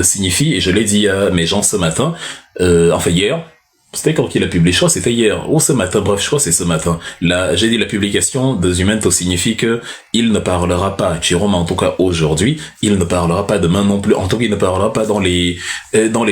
signifie, et je l'ai dit à mes gens ce matin, enfin hier, c'était quand il a publié, je crois c'était hier, ou ce matin, bref, je crois c'est ce matin. Là, j'ai dit la publication de Zumento signifie que il ne parlera pas, Jérôme en tout cas aujourd'hui, il ne parlera pas demain non plus, en tout cas il ne parlera pas dans les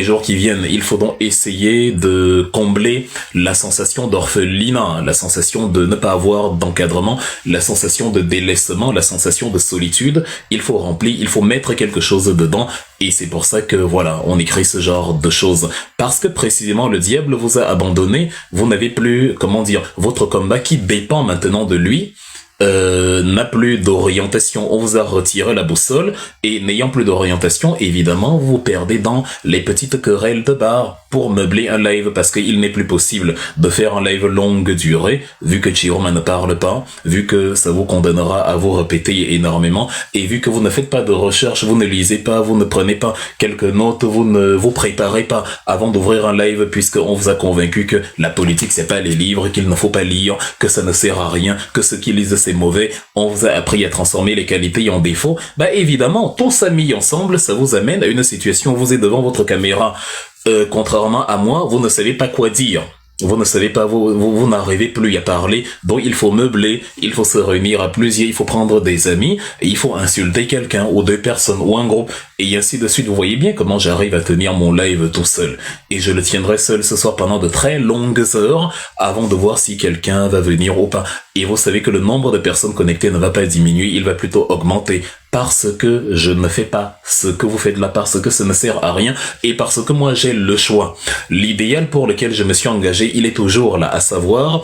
jours qui viennent. Il faut donc essayer de combler la sensation d'orphelinat, la sensation de ne pas avoir d'encadrement, la sensation de délaissement, la sensation de solitude. Il faut remplir, il faut mettre quelque chose dedans. Et c'est pour ça que, voilà, on écrit ce genre de choses. Parce que, précisément, le diable vous a abandonné, vous n'avez plus, comment dire, votre combat qui dépend maintenant de lui, n'a plus d'orientation, on vous a retiré la boussole, et n'ayant plus d'orientation, évidemment, vous perdez dans les petites querelles de bar pour meubler un live, parce qu'il n'est plus possible de faire un live longue durée, vu que Chiroma ne parle pas, vu que ça vous condamnera à vous répéter énormément, et vu que vous ne faites pas de recherche, vous ne lisez pas, vous ne prenez pas quelques notes, vous ne vous préparez pas avant d'ouvrir un live, puisqu'on vous a convaincu que la politique c'est pas les livres, qu'il ne faut pas lire, que ça ne sert à rien, que ceux qui lisent c'est mauvais, on vous a appris à transformer les qualités en défauts. Bah évidemment, tout ça mis ensemble, ça vous amène à une situation où vous êtes devant votre caméra. Contrairement à moi, vous ne savez pas quoi dire. Vous ne savez pas, vous n'arrivez plus à parler, donc il faut meubler, il faut se réunir à plusieurs, il faut prendre des amis, et il faut insulter quelqu'un, ou deux personnes, ou un groupe, et ainsi de suite. Vous voyez bien comment j'arrive à tenir mon live tout seul. Et je le tiendrai seul ce soir pendant de très longues heures, avant de voir si quelqu'un va venir ou pas. Et vous savez que le nombre de personnes connectées ne va pas diminuer, il va plutôt augmenter. Parce que je ne fais pas ce que vous faites là, parce que ça ne sert à rien, et parce que moi j'ai le choix. L'idéal pour lequel je me suis engagé, il est toujours là, à savoir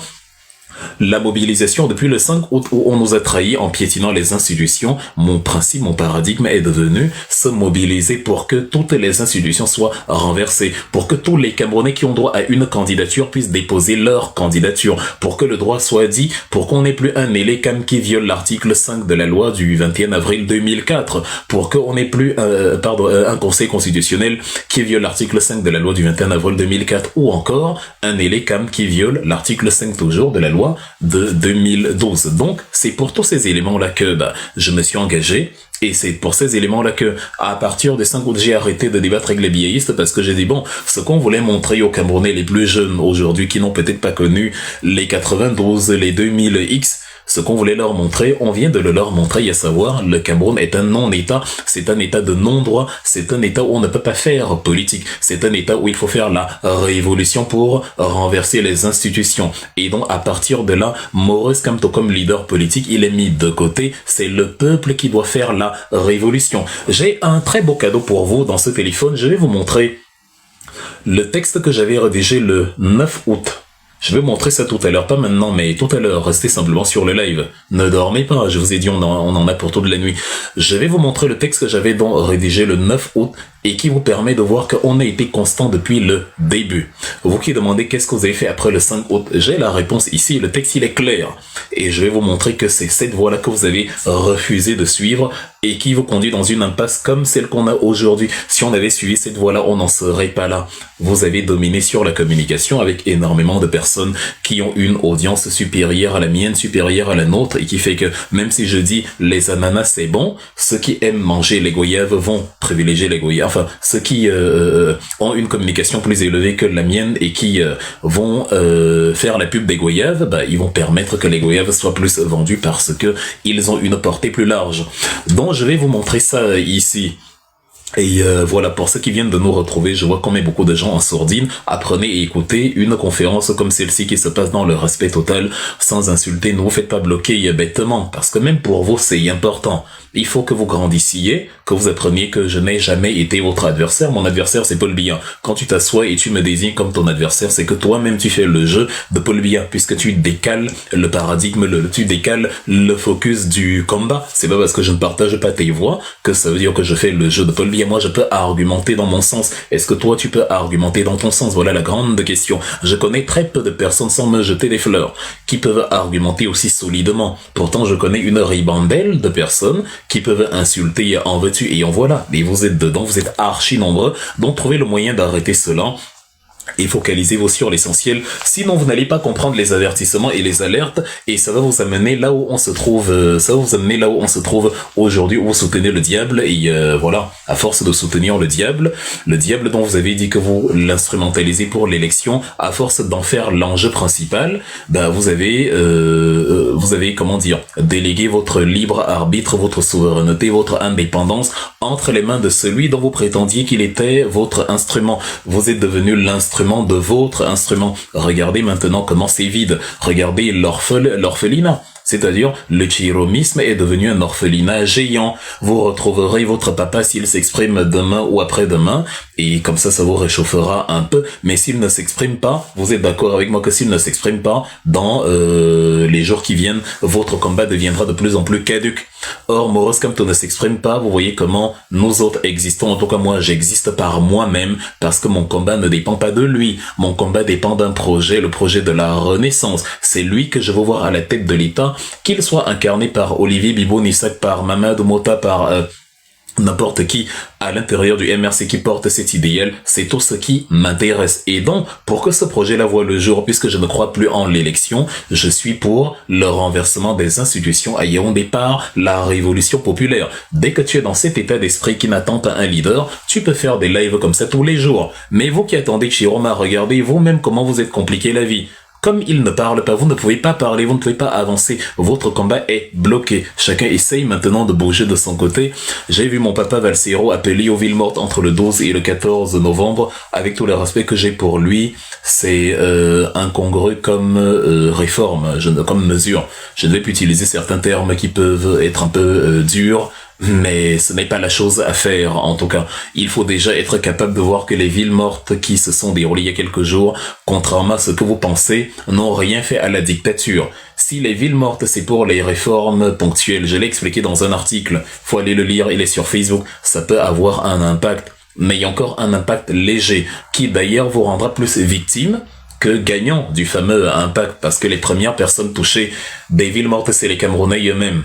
la mobilisation depuis le 5 août où on nous a trahis en piétinant les institutions. Mon principe, mon paradigme est devenu se mobiliser pour que toutes les institutions soient renversées, pour que tous les Camerounais qui ont droit à une candidature puissent déposer leur candidature, pour que le droit soit dit, pour qu'on n'ait plus un Élécam qui viole l'article 5 de la loi du 21 avril 2004, pour qu'on n'ait plus un conseil constitutionnel qui viole l'article 5 de la loi du 21 avril 2004, ou encore un Élécam qui viole l'article 5 toujours de la loi de 2012. Donc, c'est pour tous ces éléments-là que je me suis engagé. Et c'est pour ces éléments-là que, à partir des 5 août, j'ai arrêté de débattre avec les biéistes parce que j'ai dit, bon, ce qu'on voulait montrer aux Camerounais les plus jeunes aujourd'hui, qui n'ont peut-être pas connu les 92, les 2000X, ce qu'on voulait leur montrer, on vient de le leur montrer, à savoir, le Cameroun est un non-État, c'est un État de non-droit, c'est un État où on ne peut pas faire politique, c'est un État où il faut faire la révolution pour renverser les institutions. Et donc, à partir de là, Maurice Kamto, comme leader politique, il est mis de côté, c'est le peuple qui doit faire la révolution. J'ai un très beau cadeau pour vous dans ce téléphone, je vais vous montrer le texte que j'avais rédigé le 9 août. Je vais vous montrer ça tout à l'heure, pas maintenant, mais tout à l'heure, restez simplement sur le live. Ne dormez pas, je vous ai dit, on en a pour toute la nuit. Je vais vous montrer le texte que j'avais donc rédigé le 9 août et qui vous permet de voir qu'on a été constant depuis le début. Vous qui demandez qu'est-ce que vous avez fait après le 5 août, j'ai la réponse ici, le texte il est clair. Et je vais vous montrer que c'est cette voie-là que vous avez refusé de suivre et qui vous conduit dans une impasse comme celle qu'on a aujourd'hui. Si on avait suivi cette voie-là, on n'en serait pas là. Vous avez dominé sur la communication avec énormément de personnes qui ont une audience supérieure à la mienne, supérieure à la nôtre, et qui fait que même si je dis les ananas c'est bon, ceux qui aiment manger les goyaves vont privilégier les goyaves. Enfin, ceux qui ont une communication plus élevée que la mienne et qui vont faire la pub des goyaves, ils vont permettre que les goyaves soient plus vendus parce que ils ont une portée plus large. Donc je vais vous montrer ça ici. Et voilà, pour ceux qui viennent de nous retrouver, je vois qu'on met beaucoup de gens en sourdine. Apprenez et écoutez une conférence comme celle-ci qui se passe dans le respect total, sans insulter. Ne vous faites pas bloquer bêtement, parce que même pour vous, c'est important. Il faut que vous grandissiez, que vous appreniez que je n'ai jamais été votre adversaire. Mon adversaire, c'est Paul Biya. Quand tu t'assois et tu me désignes comme ton adversaire, c'est que toi-même tu fais le jeu de Paul Biya, puisque tu décales le paradigme, tu décales le focus du combat. C'est pas parce que je ne partage pas tes voix que ça veut dire que je fais le jeu de Paul Biya. Moi, je peux argumenter dans mon sens. Est-ce que toi, tu peux argumenter dans ton sens? Voilà la grande question. Je connais très peu de personnes, sans me jeter des fleurs, qui peuvent argumenter aussi solidement. Pourtant, je connais une ribambelle de personnes qui peuvent insulter en veux-tu et en voilà. Et vous êtes dedans, vous êtes archi nombreux. Donc, trouvez le moyen d'arrêter cela. et focalisez-vous sur l'essentiel. Sinon, vous n'allez pas comprendre les avertissements et les alertes, et ça va vous amener là où on se trouve, aujourd'hui, où vous soutenez le diable, et voilà, à force de soutenir le diable dont vous avez dit que vous l'instrumentalisez pour l'élection, à force d'en faire l'enjeu principal, ben vous avez, comment dire, délégué votre libre arbitre, votre souveraineté, votre indépendance entre les mains de celui dont vous prétendiez qu'il était votre instrument. Vous êtes devenu l'instrument de votre instrument. Regardez maintenant comment c'est vide. Regardez l'orphelinat. C'est-à-dire, le chiromisme est devenu un orphelinat géant. Vous retrouverez votre papa s'il s'exprime demain ou après-demain, et comme ça vous réchauffera un peu. Mais s'il ne s'exprime pas, vous êtes d'accord avec moi que s'il ne s'exprime pas, dans les jours qui viennent, votre combat deviendra de plus en plus caduc. Or, Moros Kamto ne s'exprime pas, vous voyez comment nous autres existons. En tout cas, moi, j'existe par moi-même, parce que mon combat ne dépend pas de lui. Mon combat dépend d'un projet, le projet de la Renaissance. C'est lui que je veux voir à la tête de l'État, qu'il soit incarné par Olivier Bibo-Nissak, par Mamadou Mota, par n'importe qui à l'intérieur du MRC qui porte cet idéal. C'est tout ce qui m'intéresse. Et donc, pour que ce projet-là voie le jour, puisque je ne crois plus en l'élection, je suis pour le renversement des institutions à Yaoundé par la révolution populaire. Dès que tu es dans cet état d'esprit qui n'attend pas un leader, tu peux faire des lives comme ça tous les jours. Mais vous qui attendez Chiroma, regardez vous-même comment vous êtes compliqué la vie. Comme il ne parle pas, vous ne pouvez pas parler, vous ne pouvez pas avancer. Votre combat est bloqué. Chacun essaye maintenant de bouger de son côté. J'ai vu mon papa Valsero appelé aux villes mortes entre le 12 et le 14 novembre. Avec tout le respect que j'ai pour lui, c'est incongru comme réforme, comme mesure. Je ne vais plus utiliser certains termes qui peuvent être un peu durs, mais ce n'est pas la chose à faire. En tout cas, il faut déjà être capable de voir que les villes mortes qui se sont déroulées il y a quelques jours, contrairement à ce que vous pensez, n'ont rien fait à la dictature. Si les villes mortes, c'est pour les réformes ponctuelles, je l'ai expliqué dans un article, faut aller le lire, il est sur Facebook, ça peut avoir un impact, mais il y a encore un impact léger, qui d'ailleurs vous rendra plus victime que gagnant du fameux impact, parce que les premières personnes touchées des villes mortes, c'est les Camerounais eux-mêmes.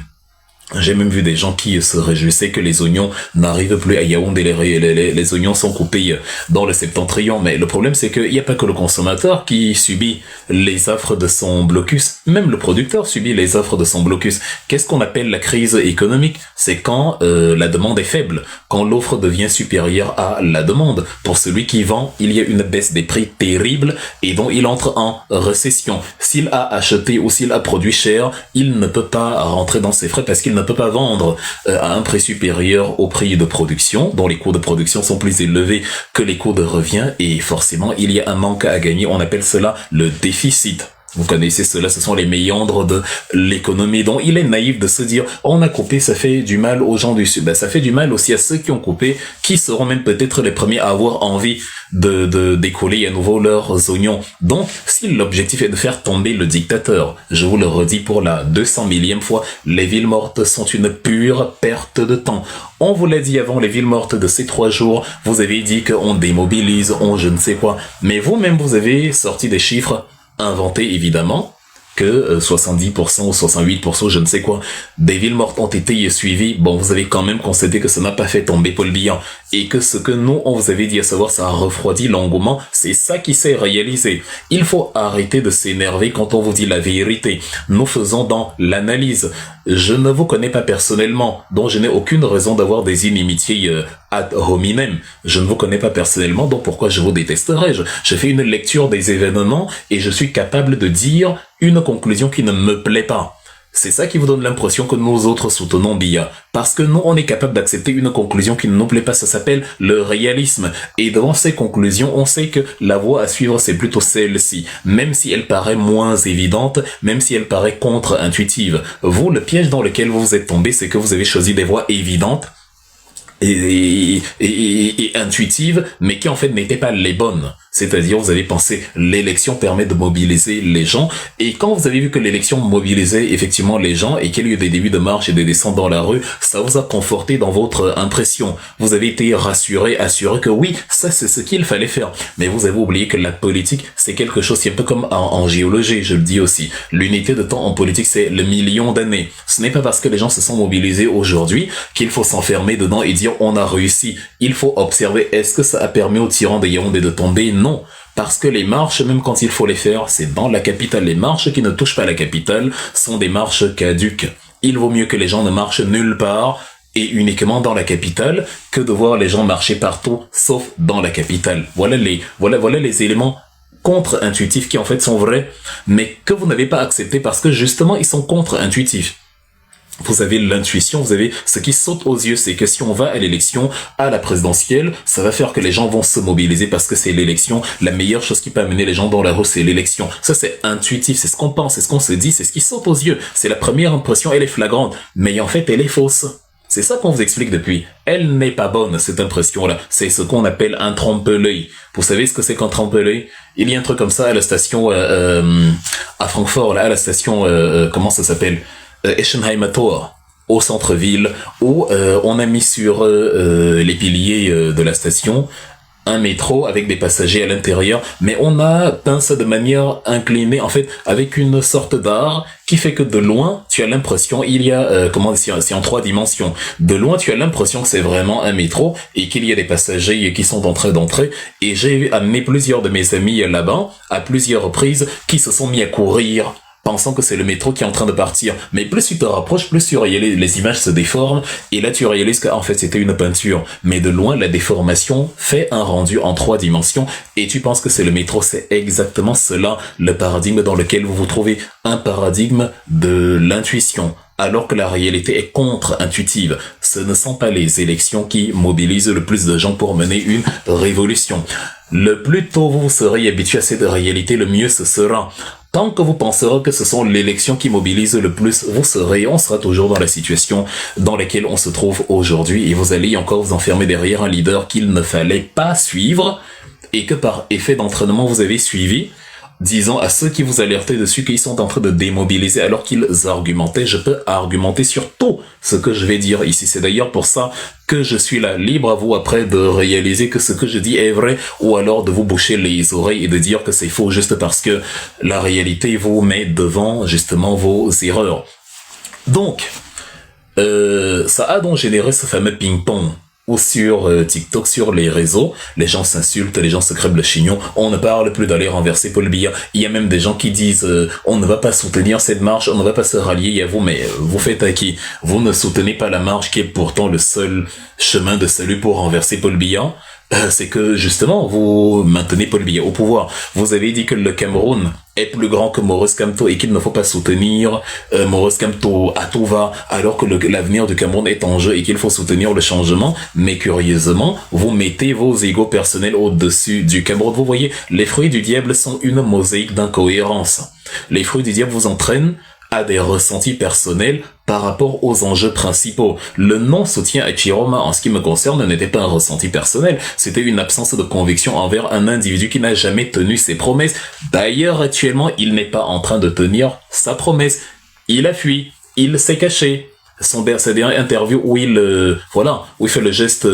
J'ai même vu des gens qui se réjouissaient que les oignons n'arrivent plus à Yaoundé, les oignons sont coupés dans le septentrion. Mais le problème, c'est qu'il n'y a pas que le consommateur qui subit les affres de son blocus, même le producteur subit les affres de son blocus. Qu'est-ce qu'on appelle la crise économique? C'est quand la demande est faible, quand l'offre devient supérieure à la demande. Pour celui qui vend, il y a une baisse des prix terrible et dont il entre en récession. S'il a acheté ou s'il a produit cher, il ne peut pas rentrer dans ses frais parce qu'il ne peut pas vendre à un prix supérieur au prix de production, dont les coûts de production sont plus élevés que les coûts de revient, et forcément il y a un manque à gagner. On appelle cela le déficit. Vous connaissez cela, ce sont les méandres de l'économie. Donc il est naïf de se dire on a coupé, ça fait du mal aux gens du Sud. Ben, ça fait du mal aussi à ceux qui ont coupé, qui seront même peut-être les premiers à avoir envie de décoller à nouveau leurs oignons. Donc si l'objectif est de faire tomber le dictateur, je vous le redis pour la 200 millième fois, les villes mortes sont une pure perte de temps. On vous l'a dit avant, les villes mortes de ces 3 jours, vous avez dit qu'on démobilise, on je ne sais quoi, mais vous-même vous avez sorti des chiffres inventé évidemment, que 70% ou 68%, je ne sais quoi, des villes mortes ont été suivies. Bon, vous avez quand même constaté que ça n'a pas fait tomber Paul Biya, et que ce que nous, on vous avait dit, à savoir ça a refroidi l'engouement, c'est ça qui s'est réalisé. Il faut arrêter de s'énerver quand on vous dit la vérité. Nous faisons dans l'analyse. Je ne vous connais pas personnellement, donc je n'ai aucune raison d'avoir des inimitiés ad hominem. Je ne vous connais pas personnellement, donc pourquoi je vous détesterais? Je fais une lecture des événements et je suis capable de dire une conclusion qui ne me plaît pas. C'est ça qui vous donne l'impression que nous autres soutenons Biya. Parce que nous, on est capable d'accepter une conclusion qui ne nous plaît pas. Ça s'appelle le réalisme. Et devant ces conclusions, on sait que la voie à suivre, c'est plutôt celle-ci. Même si elle paraît moins évidente, même si elle paraît contre-intuitive. Vous, le piège dans lequel vous êtes tombé, c'est que vous avez choisi des voies évidentes et intuitives, mais qui en fait n'étaient pas les bonnes. C'est-à-dire, vous avez pensé, l'élection permet de mobiliser les gens, et quand vous avez vu que l'élection mobilisait effectivement les gens, et qu'il y a eu des débuts de marche et des descentes dans la rue, ça vous a conforté dans votre impression. Vous avez été rassuré, assuré que oui, ça c'est ce qu'il fallait faire. Mais vous avez oublié que la politique, c'est quelque chose, c'est un peu comme en géologie, je le dis aussi. L'unité de temps en politique, c'est le million d'années. Ce n'est pas parce que les gens se sont mobilisés aujourd'hui qu'il faut s'enfermer dedans et dire on a réussi. Il faut observer, est-ce que ça a permis aux tyrans de Yaoundé de tomber? Non. Parce que les marches, même quand il faut les faire, c'est dans la capitale. Les marches qui ne touchent pas la capitale sont des marches caduques. Il vaut mieux que les gens ne marchent nulle part et uniquement dans la capitale que de voir les gens marcher partout sauf dans la capitale. Voilà les éléments contre-intuitifs qui en fait sont vrais, mais que vous n'avez pas accepté parce que justement ils sont contre-intuitifs. Vous avez l'intuition, vous avez ce qui saute aux yeux, c'est que si on va à l'élection, à la présidentielle, ça va faire que les gens vont se mobiliser parce que c'est l'élection. La meilleure chose qui peut amener les gens dans la rue, c'est l'élection. Ça, c'est intuitif, c'est ce qu'on pense, c'est ce qu'on se dit, c'est ce qui saute aux yeux. C'est la première impression, elle est flagrante, mais en fait, elle est fausse. C'est ça qu'on vous explique depuis. Elle n'est pas bonne, cette impression-là. C'est ce qu'on appelle un trompe-l'œil. Vous savez ce que c'est qu'un trompe-l'œil? Il y a un truc comme ça à la station, à Francfort, là, à la station, comment ça s'appelle? Eschenheimer Tor, au centre-ville, où on a mis sur les piliers de la station un métro avec des passagers à l'intérieur, mais on a peint ça de manière inclinée, en fait, avec une sorte d'art qui fait que de loin, tu as l'impression, il y a, c'est en 3 dimensions. De loin, tu as l'impression que c'est vraiment un métro et qu'il y a des passagers qui sont en train d'entrer. Et j'ai amené plusieurs de mes amis là-bas, à plusieurs reprises, qui se sont mis à courir pensant que c'est le métro qui est en train de partir. Mais plus tu te rapproches, plus tu réalises, les images se déforment, et là tu réalises qu'en fait c'était une peinture. Mais de loin, la déformation fait un rendu en 3 dimensions, et tu penses que c'est le métro. C'est exactement cela, le paradigme dans lequel vous vous trouvez, un paradigme de l'intuition. Alors que la réalité est contre-intuitive. Ce ne sont pas les élections qui mobilisent le plus de gens pour mener une révolution. Le plus tôt vous serez habitué à cette réalité, le mieux ce sera. Tant que vous penserez que ce sont l'élection qui mobilise le plus, on sera toujours dans la situation dans laquelle on se trouve aujourd'hui, et vous allez encore vous enfermer derrière un leader qu'il ne fallait pas suivre et que par effet d'entraînement vous avez suivi, disant à ceux qui vous alertaient dessus qu'ils sont en train de démobiliser alors qu'ils argumentaient. Je peux argumenter sur tout ce que je vais dire ici. C'est d'ailleurs pour ça que je suis là, libre à vous après de réaliser que ce que je dis est vrai, ou alors de vous boucher les oreilles et de dire que c'est faux juste parce que la réalité vous met devant justement vos erreurs. Donc, ça a donc généré ce fameux ping-pong. Ou sur TikTok, sur les réseaux, les gens s'insultent, les gens se crèvent le chignon, on ne parle plus d'aller renverser Paul Biya. Il y a même des gens qui disent on ne va pas soutenir cette marche, on ne va pas se rallier à vous, mais vous faites à qui? Vous ne soutenez pas la marche qui est pourtant le seul chemin de salut pour renverser Paul Biya. C'est que justement vous maintenez Paul Biya au pouvoir. Vous avez dit que le Cameroun est plus grand que Maurice Kamto et qu'il ne faut pas soutenir Maurice Kamto à tout va, alors que l'avenir du Cameroun est en jeu et qu'il faut soutenir le changement. Mais curieusement, vous mettez vos égos personnels au-dessus du Cameroun. Vous voyez, les fruits du diable sont une mosaïque d'incohérence. Les fruits du diable vous entraînent à des ressentis personnels par rapport aux enjeux principaux. Le non-soutien à Chiroma, en ce qui me concerne, n'était pas un ressenti personnel, c'était une absence de conviction envers un individu qui n'a jamais tenu ses promesses. D'ailleurs, actuellement, il n'est pas en train de tenir sa promesse. Il a fui, il s'est caché. Sa dernière interview où où il fait le geste,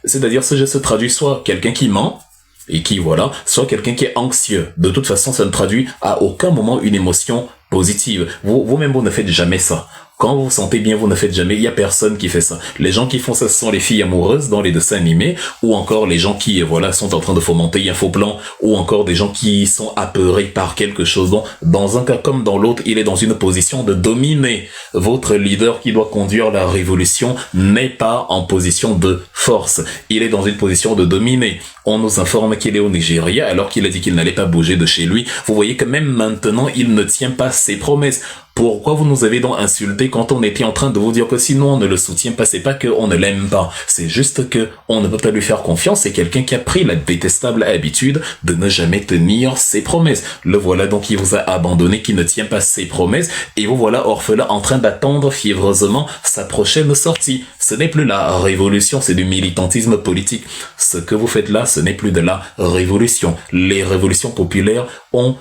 c'est-à-dire ce geste traduit soit quelqu'un qui ment, et qui, soit quelqu'un qui est anxieux. De toute façon, ça ne traduit à aucun moment une émotion positive. Vous-même, vous ne faites jamais ça. Quand vous vous sentez bien, vous ne faites jamais. Il y a personne qui fait ça. Les gens qui font ça, ce sont les filles amoureuses dans les dessins animés, ou encore les gens qui, sont en train de fomenter un faux plan, ou encore des gens qui sont apeurés par quelque chose. Donc, dans un cas comme dans l'autre, il est dans une position de dominer. Votre leader qui doit conduire la révolution n'est pas en position de force. Il est dans une position de dominer. On nous informe qu'il est au Nigeria, alors qu'il a dit qu'il n'allait pas bouger de chez lui. Vous voyez que même maintenant, il ne tient pas ses promesses. Pourquoi vous nous avez donc insulté quand on était en train de vous dire que sinon on ne le soutient pas? C'est pas qu'on ne l'aime pas, c'est juste que on ne peut pas lui faire confiance. C'est quelqu'un qui a pris la détestable habitude de ne jamais tenir ses promesses. Le voilà donc qui vous a abandonné, qui ne tient pas ses promesses, et vous voilà orphelin en train d'attendre fiévreusement sa prochaine sortie. Ce n'est plus la révolution, c'est du militantisme politique. Ce que vous faites là, ce n'est plus de la révolution. Les révolutions populaires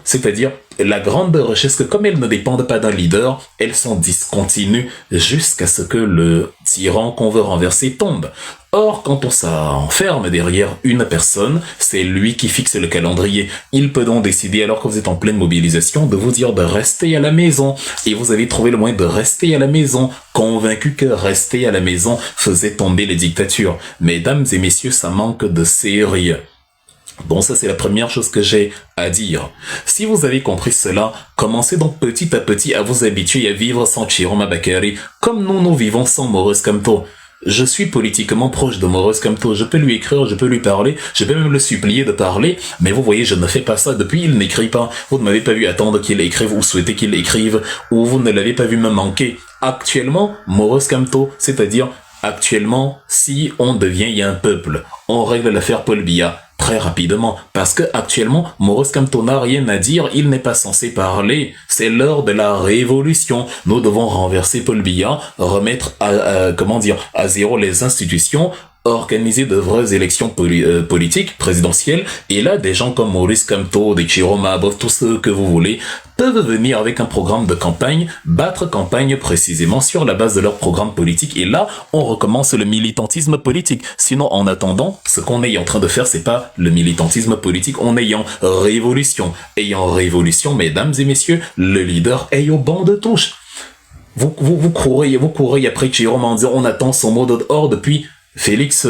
c'est-à-dire la grande richesse que comme elles ne dépendent pas d'un leader, elles sont discontinues jusqu'à ce que le tyran qu'on veut renverser tombe. Or, quand on s'enferme derrière une personne, c'est lui qui fixe le calendrier. Il peut donc décider, alors que vous êtes en pleine mobilisation, de vous dire de rester à la maison. Et vous avez trouvé le moyen de rester à la maison, convaincu que rester à la maison faisait tomber les dictatures. Mesdames et messieurs, ça manque de sérieux. Bon, ça c'est la première chose que j'ai à dire. Si vous avez compris cela, commencez donc petit à petit à vous habituer à vivre sans Chiroma Bakary, comme nous vivons sans Maurice Kamto. Je suis politiquement proche de Maurice Kamto, je peux lui écrire, je peux lui parler, je peux même le supplier de parler, mais vous voyez, je ne fais pas ça depuis, il n'écrit pas. Vous ne m'avez pas vu attendre qu'il écrive ou souhaiter qu'il écrive, ou vous ne l'avez pas vu me manquer. Actuellement, Maurice Kamto, c'est-à-dire actuellement, si on devient, il y a un peuple, on règle l'affaire Paul Biya très rapidement, parce que actuellement, Maurice Kamto n'a rien à dire, il n'est pas censé parler, c'est l'heure de la révolution. Nous devons renverser Paul Biya, remettre à zéro les institutions, organiser de vraies élections politiques, présidentielles, et là, des gens comme Maurice Kamto, des Chiroma, bref, tous ceux que vous voulez, peuvent venir avec un programme de campagne, battre campagne précisément sur la base de leur programme politique, et là, on recommence le militantisme politique. Sinon, en attendant, ce qu'on est en train de faire, c'est pas le militantisme politique, on est en révolution. Et en révolution, mesdames et messieurs, le leader est au banc de touche. Vous courez après Chiroma en disant, on attend son mot d'ordre depuis Félix,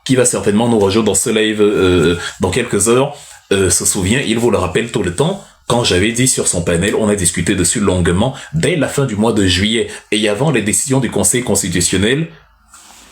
qui va certainement nous rejoindre dans ce live dans quelques heures, se souvient, il vous le rappelle tout le temps, quand j'avais dit sur son panel, on a discuté dessus longuement, dès la fin du mois de juillet, et avant les décisions du Conseil constitutionnel,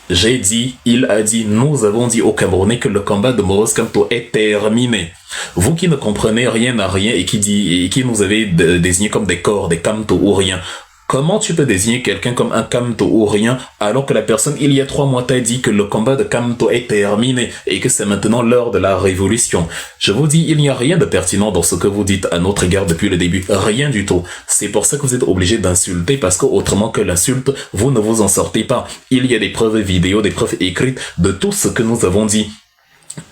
il a dit, nous avons dit aux Camerounais que le combat de Maurice Kamto est terminé. Vous qui ne comprenez rien à rien et qui nous avez désigné comme des corps, des Kamto ou rien, comment tu peux désigner quelqu'un comme un Kamto ou rien alors que la personne, il y a 3 mois, t'a dit que le combat de Kamto est terminé et que c'est maintenant l'heure de la révolution? Je vous dis, il n'y a rien de pertinent dans ce que vous dites à notre égard depuis le début. Rien du tout. C'est pour ça que vous êtes obligés d'insulter parce que autrement que l'insulte, vous ne vous en sortez pas. Il y a des preuves vidéo, des preuves écrites de tout ce que nous avons dit.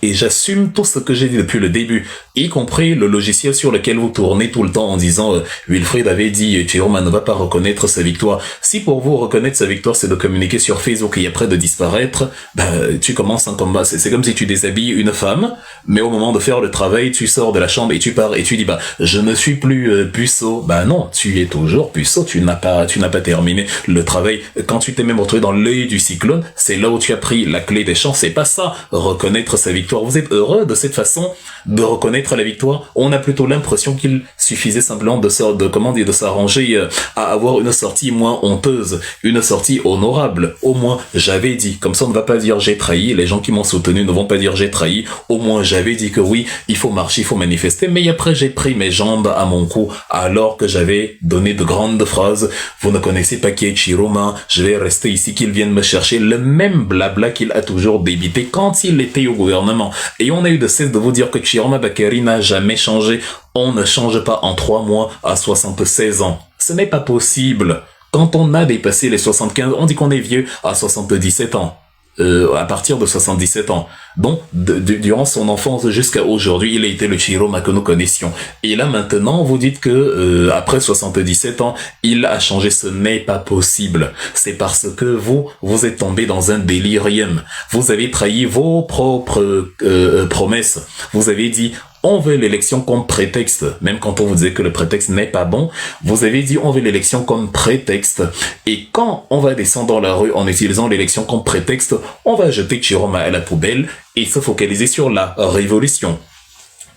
Et j'assume tout ce que j'ai dit depuis le début, y compris le logiciel sur lequel vous tournez tout le temps en disant Wilfried avait dit Chiroma ne va pas reconnaître sa victoire. Si pour vous reconnaître sa victoire c'est de communiquer sur Facebook et après de disparaître, tu commences un combat. C'est comme si tu déshabilles une femme, mais au moment de faire le travail, tu sors de la chambre et tu pars et tu dis je ne suis plus puceau. Non, tu es toujours puceau, tu n'as pas terminé le travail. Quand tu t'es même retrouvé dans l'œil du cyclone, c'est là où tu as pris la clé des champs. C'est pas ça, reconnaître sa victoire. Vous êtes heureux de cette façon de reconnaître la victoire? On a plutôt l'impression qu'il suffisait simplement de s'arranger à avoir une sortie moins honteuse, une sortie honorable. Au moins, j'avais dit. Comme ça, on ne va pas dire j'ai trahi. Les gens qui m'ont soutenu ne vont pas dire j'ai trahi. Au moins, j'avais dit que oui, il faut marcher, il faut manifester. Mais après, j'ai pris mes jambes à mon cou alors que j'avais donné de grandes phrases. Vous ne connaissez pas qui est Chiroma. Je vais rester ici, qu'il vienne me chercher. Le même blabla qu'il a toujours débité quand il était au gouvernement. Et on a eu de cesse de vous dire que Chiroma Bakary n'a jamais changé. On ne change pas en 3 mois à 76 ans. Ce n'est pas possible. Quand on a dépassé les 75, on dit qu'on est vieux à 77 ans. À partir de 77 ans. Donc, durant son enfance jusqu'à aujourd'hui, il a été le Chiroma que nous connaissions. Et là, maintenant, vous dites que après 77 ans, il a changé. Ce n'est pas possible. C'est parce que vous êtes tombé dans un délirium. Vous avez trahi vos propres promesses. Vous avez dit, on veut l'élection comme prétexte. Même quand on vous disait que le prétexte n'est pas bon, vous avez dit on veut l'élection comme prétexte. Et quand on va descendre dans la rue en utilisant l'élection comme prétexte, on va jeter Chiroma à la poubelle et se focaliser sur la révolution.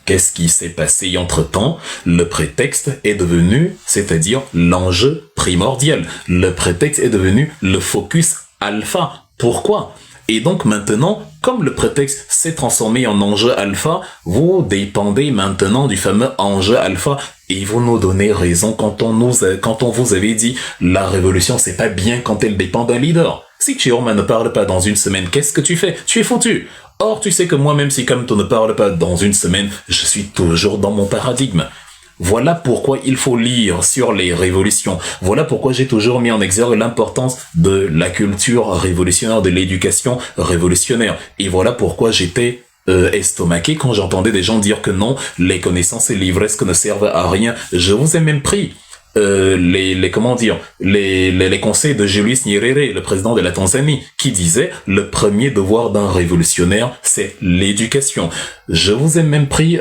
Qu'est-ce qui s'est passé entre-temps? Le prétexte est devenu, c'est-à-dire l'enjeu primordial. Le prétexte est devenu le focus alpha. Pourquoi? Et donc maintenant, comme le prétexte s'est transformé en enjeu alpha, vous dépendez maintenant du fameux enjeu alpha et vous nous donnez raison quand on vous avait dit la révolution c'est pas bien quand elle dépend d'un leader. Si Chiroma ne parle pas dans une semaine, qu'est-ce que tu fais? Tu es foutu. Or, tu sais que moi, même si Kamto ne parle pas dans une semaine, je suis toujours dans mon paradigme. Voilà pourquoi il faut lire sur les révolutions. Voilà pourquoi j'ai toujours mis en exergue l'importance de la culture révolutionnaire, de l'éducation révolutionnaire. Et voilà pourquoi j'étais estomaqué quand j'entendais des gens dire que non, les connaissances et livresques ne servent à rien. Je vous ai même pris les conseils de Julius Nyerere, le président de la Tanzanie, qui disait le premier devoir d'un révolutionnaire, c'est l'éducation. Je vous ai même pris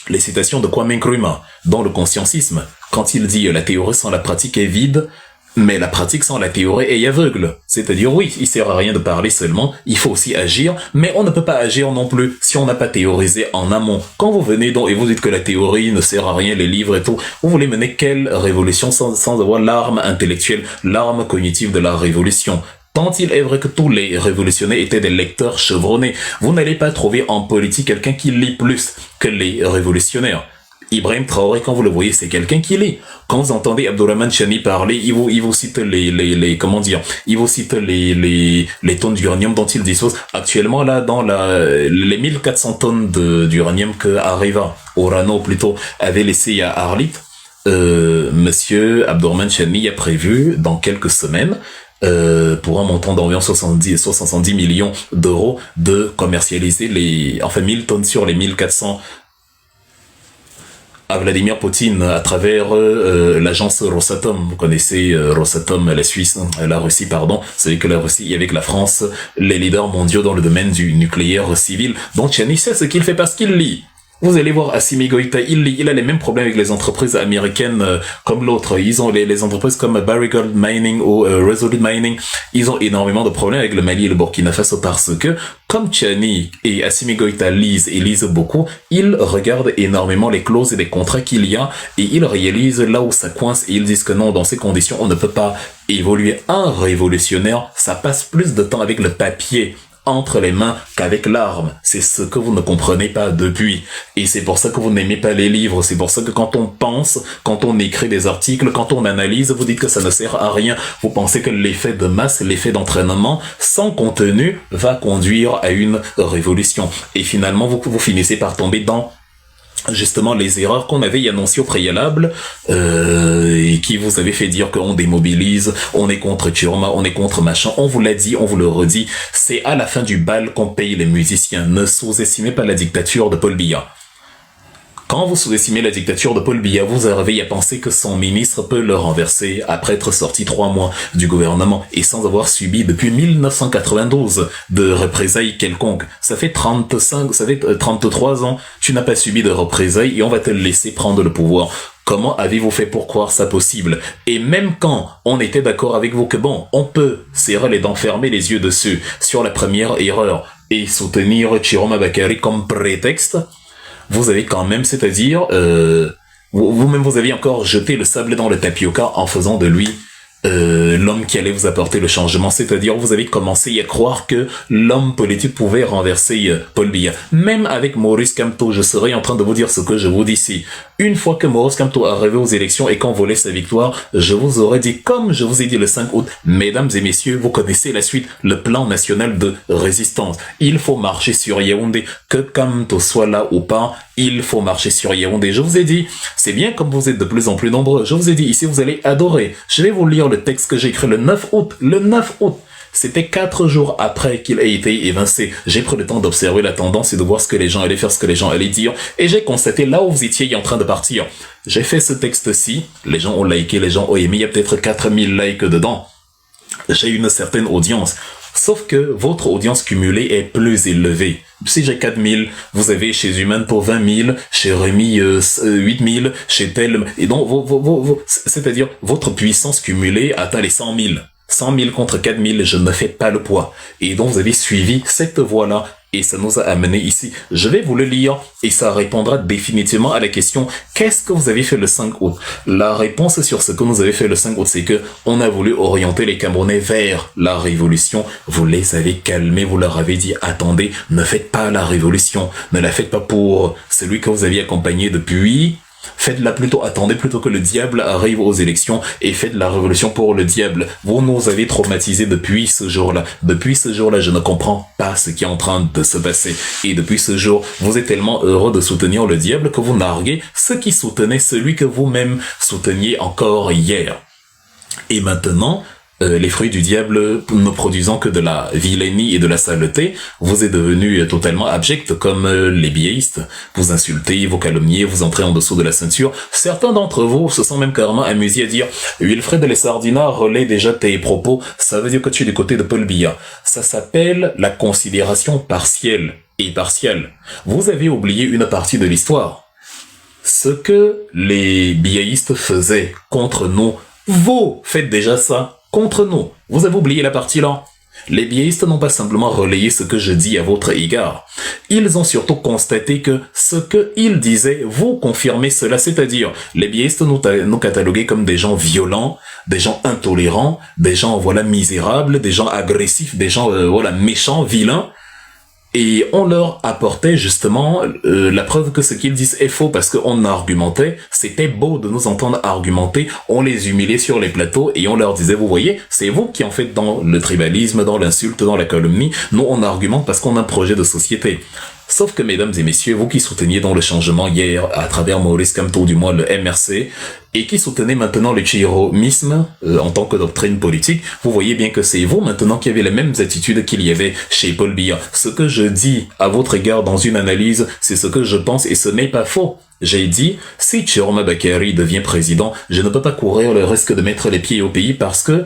les citations de Kwame Nkrumah dans le consciencisme, quand il dit la théorie sans la pratique est vide, Mais la pratique sans la théorie est aveugle. C'est-à-dire, oui, il sert à rien de parler seulement, il faut aussi agir, mais on ne peut pas agir non plus si on n'a pas théorisé en amont. Quand vous venez donc et vous dites que la théorie ne sert à rien, les livres et tout, vous voulez mener quelle révolution sans avoir l'arme intellectuelle, l'arme cognitive de la révolution? Tant il est vrai que tous les révolutionnaires étaient des lecteurs chevronnés, vous n'allez pas trouver en politique quelqu'un qui lit plus que les révolutionnaires. Ibrahim Traoré, quand vous le voyez, c'est quelqu'un qui lit. Quand vous entendez Abdourahmane Chani parler, il vous cite il vous cite les tonnes d'uranium dont il dispose. Actuellement, là, dans les 1400 tonnes d'uranium que Areva, Orano plutôt, avait laissé à Arlit, monsieur Abdourahmane Chani a prévu, dans quelques semaines, pour un montant d'environ 70 millions d'euros, de commercialiser 1000 tonnes sur les 1400 à Vladimir Poutine à travers l'agence Rosatom. Vous connaissez Rosatom, la Russie, pardon. C'est que la Russie, avec la France, les leaders mondiaux dans le domaine du nucléaire civil. Donc Chani sait ce qu'il fait parce qu'il lit. Vous allez voir Assimi Goïta, il a les mêmes problèmes avec les entreprises américaines comme l'autre. Ils ont les entreprises comme Barrick Gold Mining ou Resolute Mining. Ils ont énormément de problèmes avec le Mali et le Burkina Faso parce que, comme Chani et Assimi Goïta lisent beaucoup, ils regardent énormément les clauses et les contrats qu'il y a et ils réalisent là où ça coince et ils disent que non, dans ces conditions, on ne peut pas évoluer. Un révolutionnaire, ça passe plus de temps avec le papier entre les mains qu'avec l'arme. C'est ce que vous ne comprenez pas depuis. Et c'est pour ça que vous n'aimez pas les livres. C'est pour ça que quand on pense, quand on écrit des articles, quand on analyse, vous dites que ça ne sert à rien. Vous pensez que l'effet de masse, l'effet d'entraînement sans contenu va conduire à une révolution. Et finalement, vous finissez par tomber dans justement les erreurs qu'on avait annoncées au préalable et qui vous avait fait dire qu'on démobilise, on est contre Chiroma, on est contre machin, on vous l'a dit, on vous le redit, c'est à la fin du bal qu'on paye les musiciens. Ne sous-estimez pas la dictature de Paul Biya. Quand vous sous-estimez la dictature de Paul Biya, vous arrivez à penser que son ministre peut le renverser après être sorti 3 mois du gouvernement et sans avoir subi depuis 1992 de représailles quelconques. Ça fait 33 ans, tu n'as pas subi de représailles et on va te laisser prendre le pouvoir. Comment avez-vous fait pour croire ça possible? Et même quand on était d'accord avec vous que bon, on peut serrer les dents, fermer les yeux dessus sur la première erreur et soutenir Chiroma Bakary comme prétexte, vous avez quand même, c'est-à-dire, vous-même vous avez encore jeté le sable dans le tapioca en faisant de lui l'homme qui allait vous apporter le changement, c'est-à-dire vous avez commencé à croire que l'homme politique pouvait renverser Paul Biya. Même avec Maurice Kamto, je serais en train de vous dire ce que je vous dis ici. Une fois que Maurice Kamto est arrivé aux élections et qu'on volait sa victoire, je vous aurais dit, comme je vous ai dit le 5 août, mesdames et messieurs, vous connaissez la suite, le plan national de résistance. Il faut marcher sur Yaoundé, que Kamto soit là ou pas, il faut marcher sur Yaoundé. Je vous ai dit, c'est bien comme vous êtes de plus en plus nombreux, je vous ai dit, ici vous allez adorer. Je vais vous lire le texte que j'ai écrit le 9 août. Le 9 août. C'était 4 jours après qu'il ait été évincé. J'ai pris le temps d'observer la tendance et de voir ce que les gens allaient faire, ce que les gens allaient dire. Et j'ai constaté là où vous étiez en train de partir. J'ai fait ce texte-ci. Les gens ont liké, les gens ont aimé. Il y a peut-être 4000 likes dedans. J'ai une certaine audience. Sauf que votre audience cumulée est plus élevée. Si j'ai 4000, vous avez chez Human pour 20 000, chez Rémi 8000, chez Tel... Et donc, c'est-à-dire, votre puissance cumulée atteint les 100 000. 100 000 contre 4000, je ne fais pas le poids. Et donc, vous avez suivi cette voie-là. Et ça nous a amené ici. Je vais vous le lire et ça répondra définitivement à la question « Qu'est-ce que vous avez fait le 5 août ?» La réponse sur ce que nous avez fait le 5 août, c'est que on a voulu orienter les Camerounais vers la révolution. Vous les avez calmés, vous leur avez dit « Attendez, ne faites pas la révolution. Ne la faites pas pour celui que vous aviez accompagné depuis... » Faites-la plutôt, attendez plutôt que le diable arrive aux élections et faites la révolution pour le diable. Vous nous avez traumatisés depuis ce jour-là. Depuis ce jour-là, je ne comprends pas ce qui est en train de se passer. Et depuis ce jour, vous êtes tellement heureux de soutenir le diable que vous narguez ceux qui soutenaient celui que vous-même souteniez encore hier. Et maintenant... les fruits du diable ne produisant que de la vilainie et de la saleté, vous êtes devenus totalement abjects comme les biéistes. Vous insultez, vous calomniez, vous entrez en dessous de la ceinture. Certains d'entre vous se sont même carrément amusés à dire « Wilfred Lessardina relaie déjà tes propos, ça veut dire que tu es du côté de Paul Biya. » Ça s'appelle la considération partielle et partielle. Vous avez oublié une partie de l'histoire. Ce que les biéistes faisaient contre nous Vous faites déjà ça contre nous. Vous avez oublié la partie là. Les biéistes n'ont pas simplement relayé ce que je dis à votre égard. Ils ont surtout constaté que ce qu'ils disaient, vous confirmez cela, c'est-à-dire les biéistes nous cataloguaient comme des gens violents, des gens intolérants, des gens voilà misérables, des gens agressifs, des gens voilà méchants, vilains. Et on leur apportait justement la preuve que ce qu'ils disent est faux parce qu'on argumentait, c'était beau de nous entendre argumenter, on les humiliait sur les plateaux et on leur disait, vous voyez, c'est vous qui en faites dans le tribalisme, dans l'insulte, dans la calomnie, nous on argumente parce qu'on a un projet de société. Sauf que, mesdames et messieurs, vous qui souteniez dans le changement hier, à travers Maurice Kamto, du moins le MRC, et qui soutenez maintenant le chiromisme en tant que doctrine politique, vous voyez bien que c'est vous maintenant qui avez les mêmes attitudes qu'il y avait chez Paul Biya. Ce que je dis à votre égard dans une analyse, c'est ce que je pense et ce n'est pas faux. J'ai dit, si Chiroma Bakary devient président, je ne peux pas courir le risque de mettre les pieds au pays parce que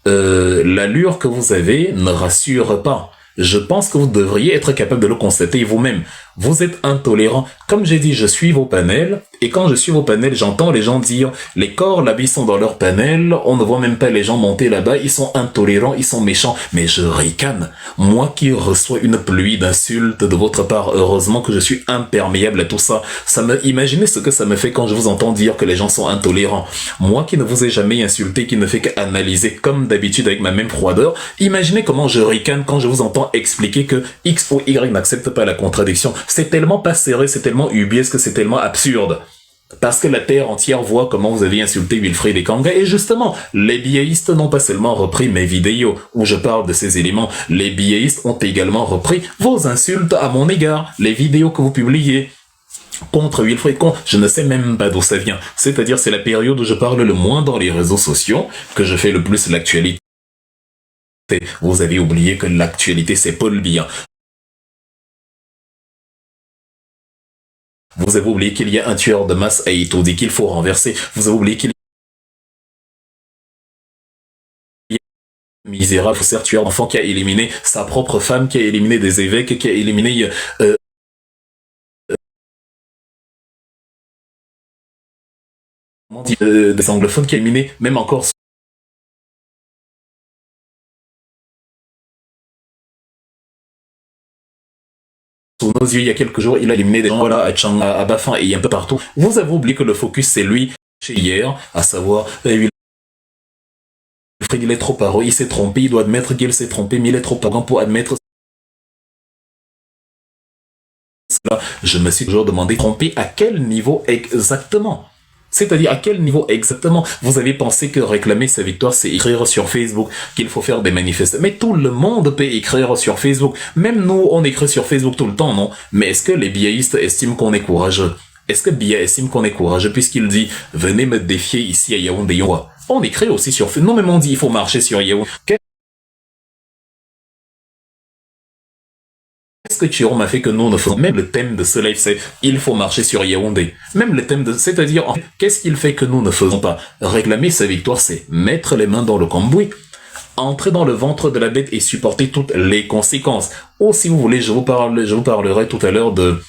l'allure que vous avez ne rassure pas. Je pense que vous devriez être capable de le constater vous-même. Vous êtes intolérant. Comme j'ai dit, je suis vos panels. Et quand je suis vos panels, j'entends les gens dire « Les corps là-bas, ils sont dans leur panel. On ne voit même pas les gens monter là-bas. Ils sont intolérants, ils sont méchants. » Mais je ricane. Moi qui reçois une pluie d'insultes de votre part, heureusement que je suis imperméable à tout ça. Imaginez ce que ça me fait quand je vous entends dire que les gens sont intolérants. Moi qui ne vous ai jamais insulté, qui ne fait qu'analyser comme d'habitude avec ma même froideur, imaginez comment je ricane quand je vous entends expliquer que X ou Y n'accepte pas la contradiction. C'est tellement pas serré, c'est tellement ubiesque, c'est tellement absurde. Parce que la terre entière voit comment vous avez insulté Wilfried Ekanga. Et justement, les biéistes n'ont pas seulement repris mes vidéos où je parle de ces éléments. Les biéistes ont également repris vos insultes à mon égard, les vidéos que vous publiez contre Wilfried Ekanga. Je ne sais même pas d'où ça vient. C'est-à-dire, c'est la période où je parle le moins dans les réseaux sociaux, que je fais le plus l'actualité. Vous avez oublié que l'actualité, c'est Paul Biya. Vous avez oublié qu'il y a un tueur de masse à Itoudi qu'il faut renverser. Vous avez oublié qu'il y a un misérable faussaire tueur d'enfant qui a éliminé sa propre femme, qui a éliminé des évêques, qui a éliminé des anglophones, qui a éliminé même encore sous nos yeux il y a quelques jours, il a éliminé des gens voilà, à Chang, à Bafin et un peu partout. Vous avez oublié que le focus c'est lui chez hier, à savoir il est trop arrogant, il s'est trompé, il doit admettre qu'il s'est trompé, mais il est trop arrogant pour admettre cela. Je me suis toujours demandé, trompé à quel niveau exactement? C'est-à-dire à quel niveau exactement vous avez pensé que réclamer sa victoire, c'est écrire sur Facebook qu'il faut faire des manifestations. Mais tout le monde peut écrire sur Facebook. Même nous, on écrit sur Facebook tout le temps, non? Mais est-ce que les biéistes estiment qu'on est courageux? Est-ce que Biya estime qu'on est courageux puisqu'il dit « Venez me défier ici à Yaoundé ». On écrit aussi sur Facebook. Nous-mêmes on dit « Il faut marcher sur Yaoundé ». Qu'est-ce que Chiroma fait que nous ne faisons? Même le thème de ce live, c'est « Il faut marcher sur Yaoundé ». Même le thème de... C'est-à-dire, qu'est-ce qu'il fait que nous ne faisons pas? Réclamer sa victoire, c'est mettre les mains dans le cambouis, entrer dans le ventre de la bête et supporter toutes les conséquences. Ou si vous voulez, je vous parlerai tout à l'heure de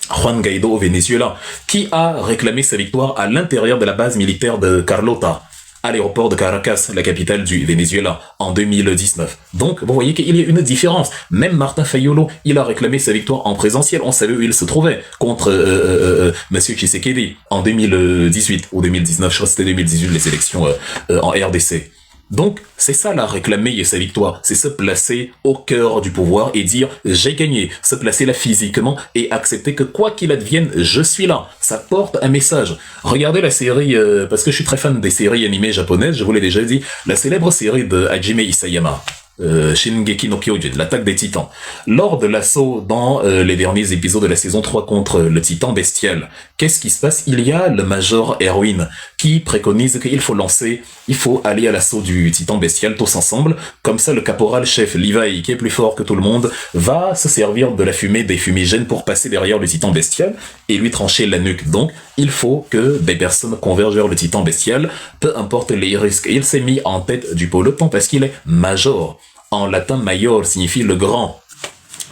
Juan Guaido au Venezuela, qui a réclamé sa victoire à l'intérieur de la base militaire de Carlota, à l'aéroport de Caracas, la capitale du Venezuela, en 2019. Donc, vous voyez qu'il y a une différence. Même Martin Fayolo, il a réclamé sa victoire en présentiel. On savait où il se trouvait contre Monsieur Tshisekedi en 2018 ou 2019. Je crois que c'était 2018 les élections en RDC. Donc, c'est ça la réclamer sa victoire, c'est se placer au cœur du pouvoir et dire « j'ai gagné », se placer là physiquement et accepter que quoi qu'il advienne, je suis là. Ça porte un message. Regardez la série, parce que je suis très fan des séries animées japonaises, je vous l'ai déjà dit, la célèbre série de Hajime Isayama. Shingeki no Kyojin, l'attaque des titans. Lors de l'assaut dans les derniers épisodes de la saison 3 contre le titan bestial, qu'est-ce qui se passe? Il y a le Major Erwin qui préconise qu'il faut aller à l'assaut du titan bestial tous ensemble, comme ça le caporal chef Levi, qui est plus fort que tout le monde, va se servir de la fumée des fumigènes pour passer derrière le titan bestial et lui trancher la nuque. Donc, il faut que des personnes convergent vers le titan bestial, peu importe les risques. Et il s'est mis en tête du peloton parce qu'il est major. En latin, major signifie le grand.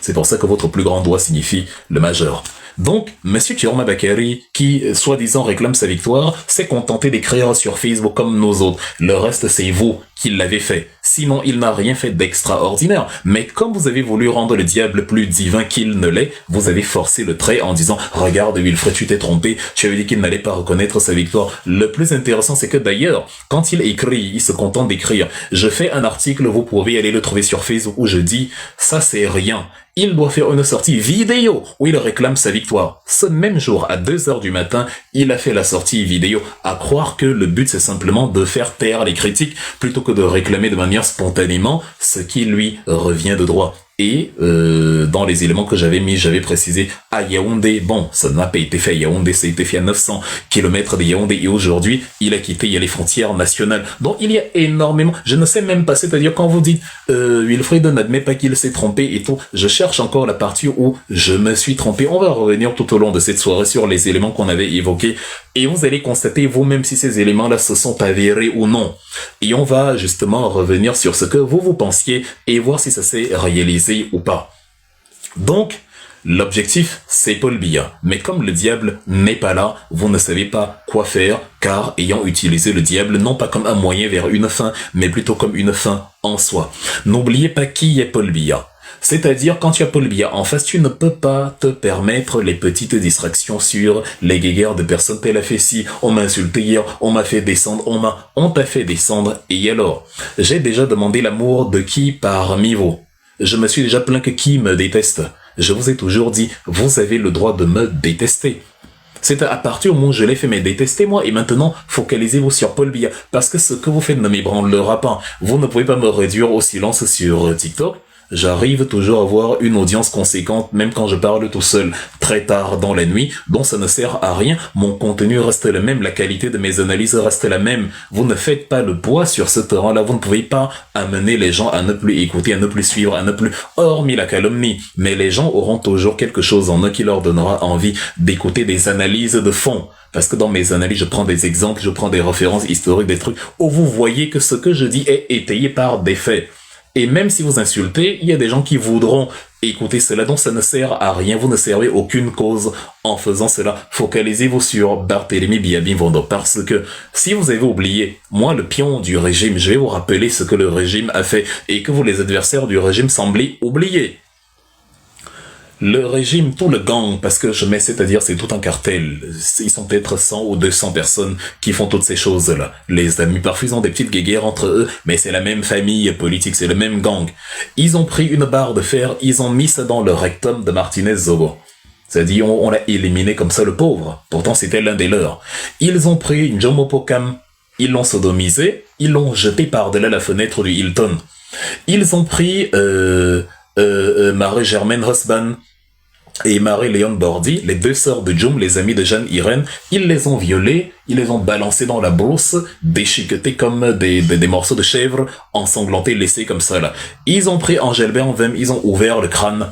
C'est pour ça que votre plus grand doigt signifie le majeur. Donc, Monsieur Chiroma Bakary, qui, soi-disant, réclame sa victoire, s'est contenté d'écrire sur Facebook comme nos autres. Le reste, c'est vous qui l'avez fait. Sinon, il n'a rien fait d'extraordinaire. Mais comme vous avez voulu rendre le diable plus divin qu'il ne l'est, vous avez forcé le trait en disant « Regarde Wilfred, tu t'es trompé, tu avais dit qu'il n'allait pas reconnaître sa victoire. » Le plus intéressant, c'est que d'ailleurs, quand il écrit, il se contente d'écrire « Je fais un article, vous pouvez aller le trouver sur Facebook où je dis « Ça, c'est rien. » Il doit faire une sortie vidéo où il réclame sa victoire. Ce même jour, à 2h du matin, il a fait la sortie vidéo. À croire que le but, c'est simplement de faire taire les critiques plutôt que de réclamer de manière spontanément ce qui lui revient de droit. Et dans les éléments que j'avais mis, j'avais précisé à Yaoundé. Bon, ça n'a pas été fait à Yaoundé, ça a été fait à 900 km de Yaoundé. Et aujourd'hui, il a quitté les frontières nationales. Donc, il y a énormément... Je ne sais même pas, c'est-à-dire quand vous dites Wilfried n'admet pas qu'il s'est trompé et tout, je cherche encore la partie où je me suis trompé. On va revenir tout au long de cette soirée sur les éléments qu'on avait évoqués. Et vous allez constater vous-même si ces éléments-là se sont avérés ou non. Et on va justement revenir sur ce que vous pensiez et voir si ça s'est réalisé ou pas. Donc, l'objectif, c'est Paul Biya. Mais comme le diable n'est pas là, vous ne savez pas quoi faire, car ayant utilisé le diable non pas comme un moyen vers une fin, mais plutôt comme une fin en soi. N'oubliez pas qui est Paul Biya. C'est-à-dire, quand tu as Paul Biya en face, tu ne peux pas te permettre les petites distractions sur les guéguerres de personnes. Tel a fait ci, on m'a insulté hier, on m'a fait descendre, on t'a fait descendre. Et alors, j'ai déjà demandé l'amour de qui parmi vous? Je me suis déjà plaint que qui me déteste. Je vous ai toujours dit, vous avez le droit de me détester. C'est à partir du moment où je l'ai fait, mais détestez-moi. Et maintenant, focalisez-vous sur Paul Biya. Parce que ce que vous faites ne m'ébranlera pas. Vous ne pouvez pas me réduire au silence sur TikTok. J'arrive toujours à avoir une audience conséquente, même quand je parle tout seul, très tard dans la nuit, donc ça ne sert à rien. Mon contenu reste le même, la qualité de mes analyses reste la même. Vous ne faites pas le poids sur ce terrain-là, vous ne pouvez pas amener les gens à ne plus écouter, à ne plus suivre, à ne plus, hormis la calomnie. Mais les gens auront toujours quelque chose en eux qui leur donnera envie d'écouter des analyses de fond. Parce que dans mes analyses, je prends des exemples, je prends des références historiques, des trucs où vous voyez que ce que je dis est étayé par des faits. Et même si vous insultez, il y a des gens qui voudront écouter cela, donc ça ne sert à rien, vous ne servez aucune cause en faisant cela. Focalisez-vous sur Barthélemy Biya-Bimvando, parce que si vous avez oublié, moi le pion du régime, je vais vous rappeler ce que le régime a fait et que vous les adversaires du régime semblez oublier. Le régime, tout le gang, parce que je mets, c'est-à-dire c'est tout un cartel, ils sont peut-être 100 ou 200 personnes qui font toutes ces choses-là. Les amis, parfois ils ont des petites guéguerres entre eux, mais c'est la même famille politique, c'est le même gang. Ils ont pris une barre de fer, ils ont mis ça dans le rectum de Martinez Zogo. C'est-à-dire on l'a éliminé comme ça, le pauvre. Pourtant c'était l'un des leurs. Ils ont pris Njomo Pokam, ils l'ont sodomisé, ils l'ont jeté par-delà la fenêtre du Hilton. Ils ont pris Marie-Germaine Hosban et Marie-Léon Bordy, les deux sœurs de Djoum, les amies de Jeanne Irène, ils les ont violées, ils les ont balancées dans la brousse, déchiquetées comme des morceaux de chèvre, ensanglantés, laissés comme ça là. Ils ont pris Angèle Benvem, ils ont ouvert le crâne,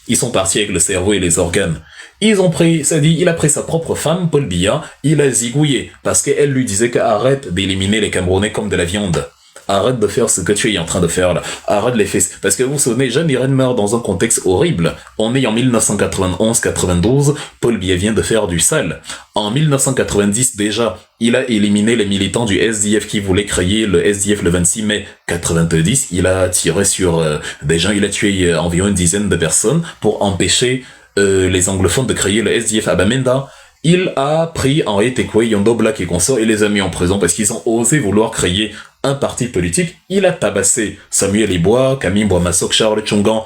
ils sont partis avec le cerveau et les organes. Ils ont pris, c'est-à-dire, il a pris sa propre femme, Paul Biya, il a zigouillé, parce qu'elle lui disait qu'arrête d'éliminer les Camerounais comme de la viande. Arrête de faire ce que tu es en train de faire là. Arrête les faits. Parce que vous vous souvenez, Jeanne Irène meurt dans un contexte horrible. On est en 1991-92, Paul Biya vient de faire du sale. En 1990 déjà, il a éliminé les militants du SDF qui voulaient créer le SDF le 26 mai 90. Il a tiré sur des gens, il a tué environ une dizaine de personnes pour empêcher les anglophones de créer le SDF à Bamenda. Il a pris Henri Tekwe, Yondo Black et consorts et les a mis en prison parce qu'ils ont osé vouloir créer un parti politique. Il a tabassé Samuel Ibois, Camille Boamassok, Charles Tchongan,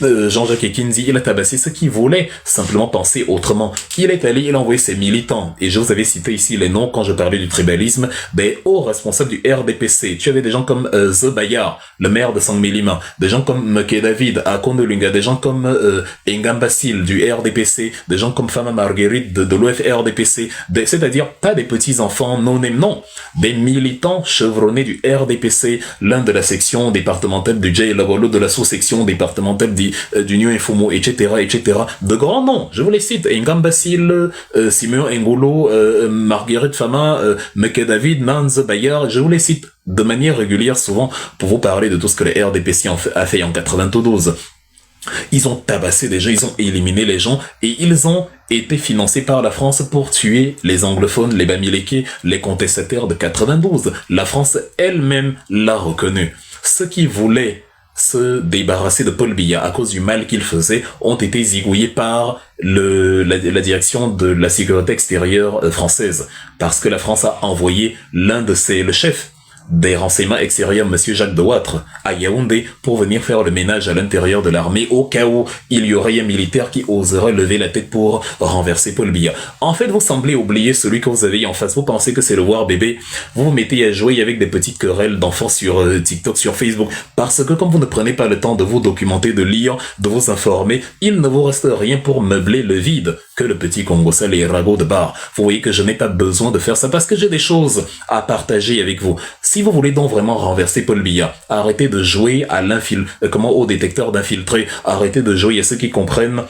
Jean-Jacques Ekinzi. Il a tabassé ceux qui voulaient simplement penser autrement. Il est allé, il a envoyé ses militants. Et je vous avais cité ici les noms quand je parlais du tribalisme des hauts responsables du RDPC. Tu avais des gens comme Bayar, le maire de Sangmilima, des gens comme Meke David à Kondolunga, des gens comme Engambasil du RDPC, des gens comme Fama Marguerite de l'OFRDPC, c'est-à-dire pas des petits enfants non, des militants chevronnés du RDPC, l'un de la section départementale du Djei Lagolo, de la sous-section départementale du New Infomo, etc., de grands noms, je vous les cite, Engambasil, Simeon Ngolo, Marguerite Fama, Meke David, Manz, Bayard, je vous les cite de manière régulière souvent pour vous parler de tout ce que le RDPC a fait en 92. Ils ont tabassé des gens, ils ont éliminé les gens et ils ont été financés par la France pour tuer les anglophones, les Bamileke, les contestataires de 92. La France elle-même l'a reconnu. Ceux qui voulaient se débarrasser de Paul Biya à cause du mal qu'il faisait ont été zigouillés par la direction de la sécurité extérieure française, parce que la France a envoyé le chef des renseignements extérieurs, monsieur Jacques Dewâtre, à Yaoundé, pour venir faire le ménage à l'intérieur de l'armée, au cas où il y aurait un militaire qui oserait lever la tête pour renverser Paul Biya. En fait, vous semblez oublier celui que vous avez en face. Vous pensez que c'est le War bébé. Vous vous mettez à jouer avec des petites querelles d'enfants sur TikTok, sur Facebook. Parce que comme vous ne prenez pas le temps de vous documenter, de lire, de vous informer, il ne vous reste rien pour meubler le vide que le petit Congo, ça, les ragots de bar. Vous voyez que je n'ai pas besoin de faire ça parce que j'ai des choses à partager avec vous. Si vous voulez donc vraiment renverser Paul Biya, arrêtez de jouer à au détecteur d'infiltrés, arrêtez de jouer à ceux qui comprennent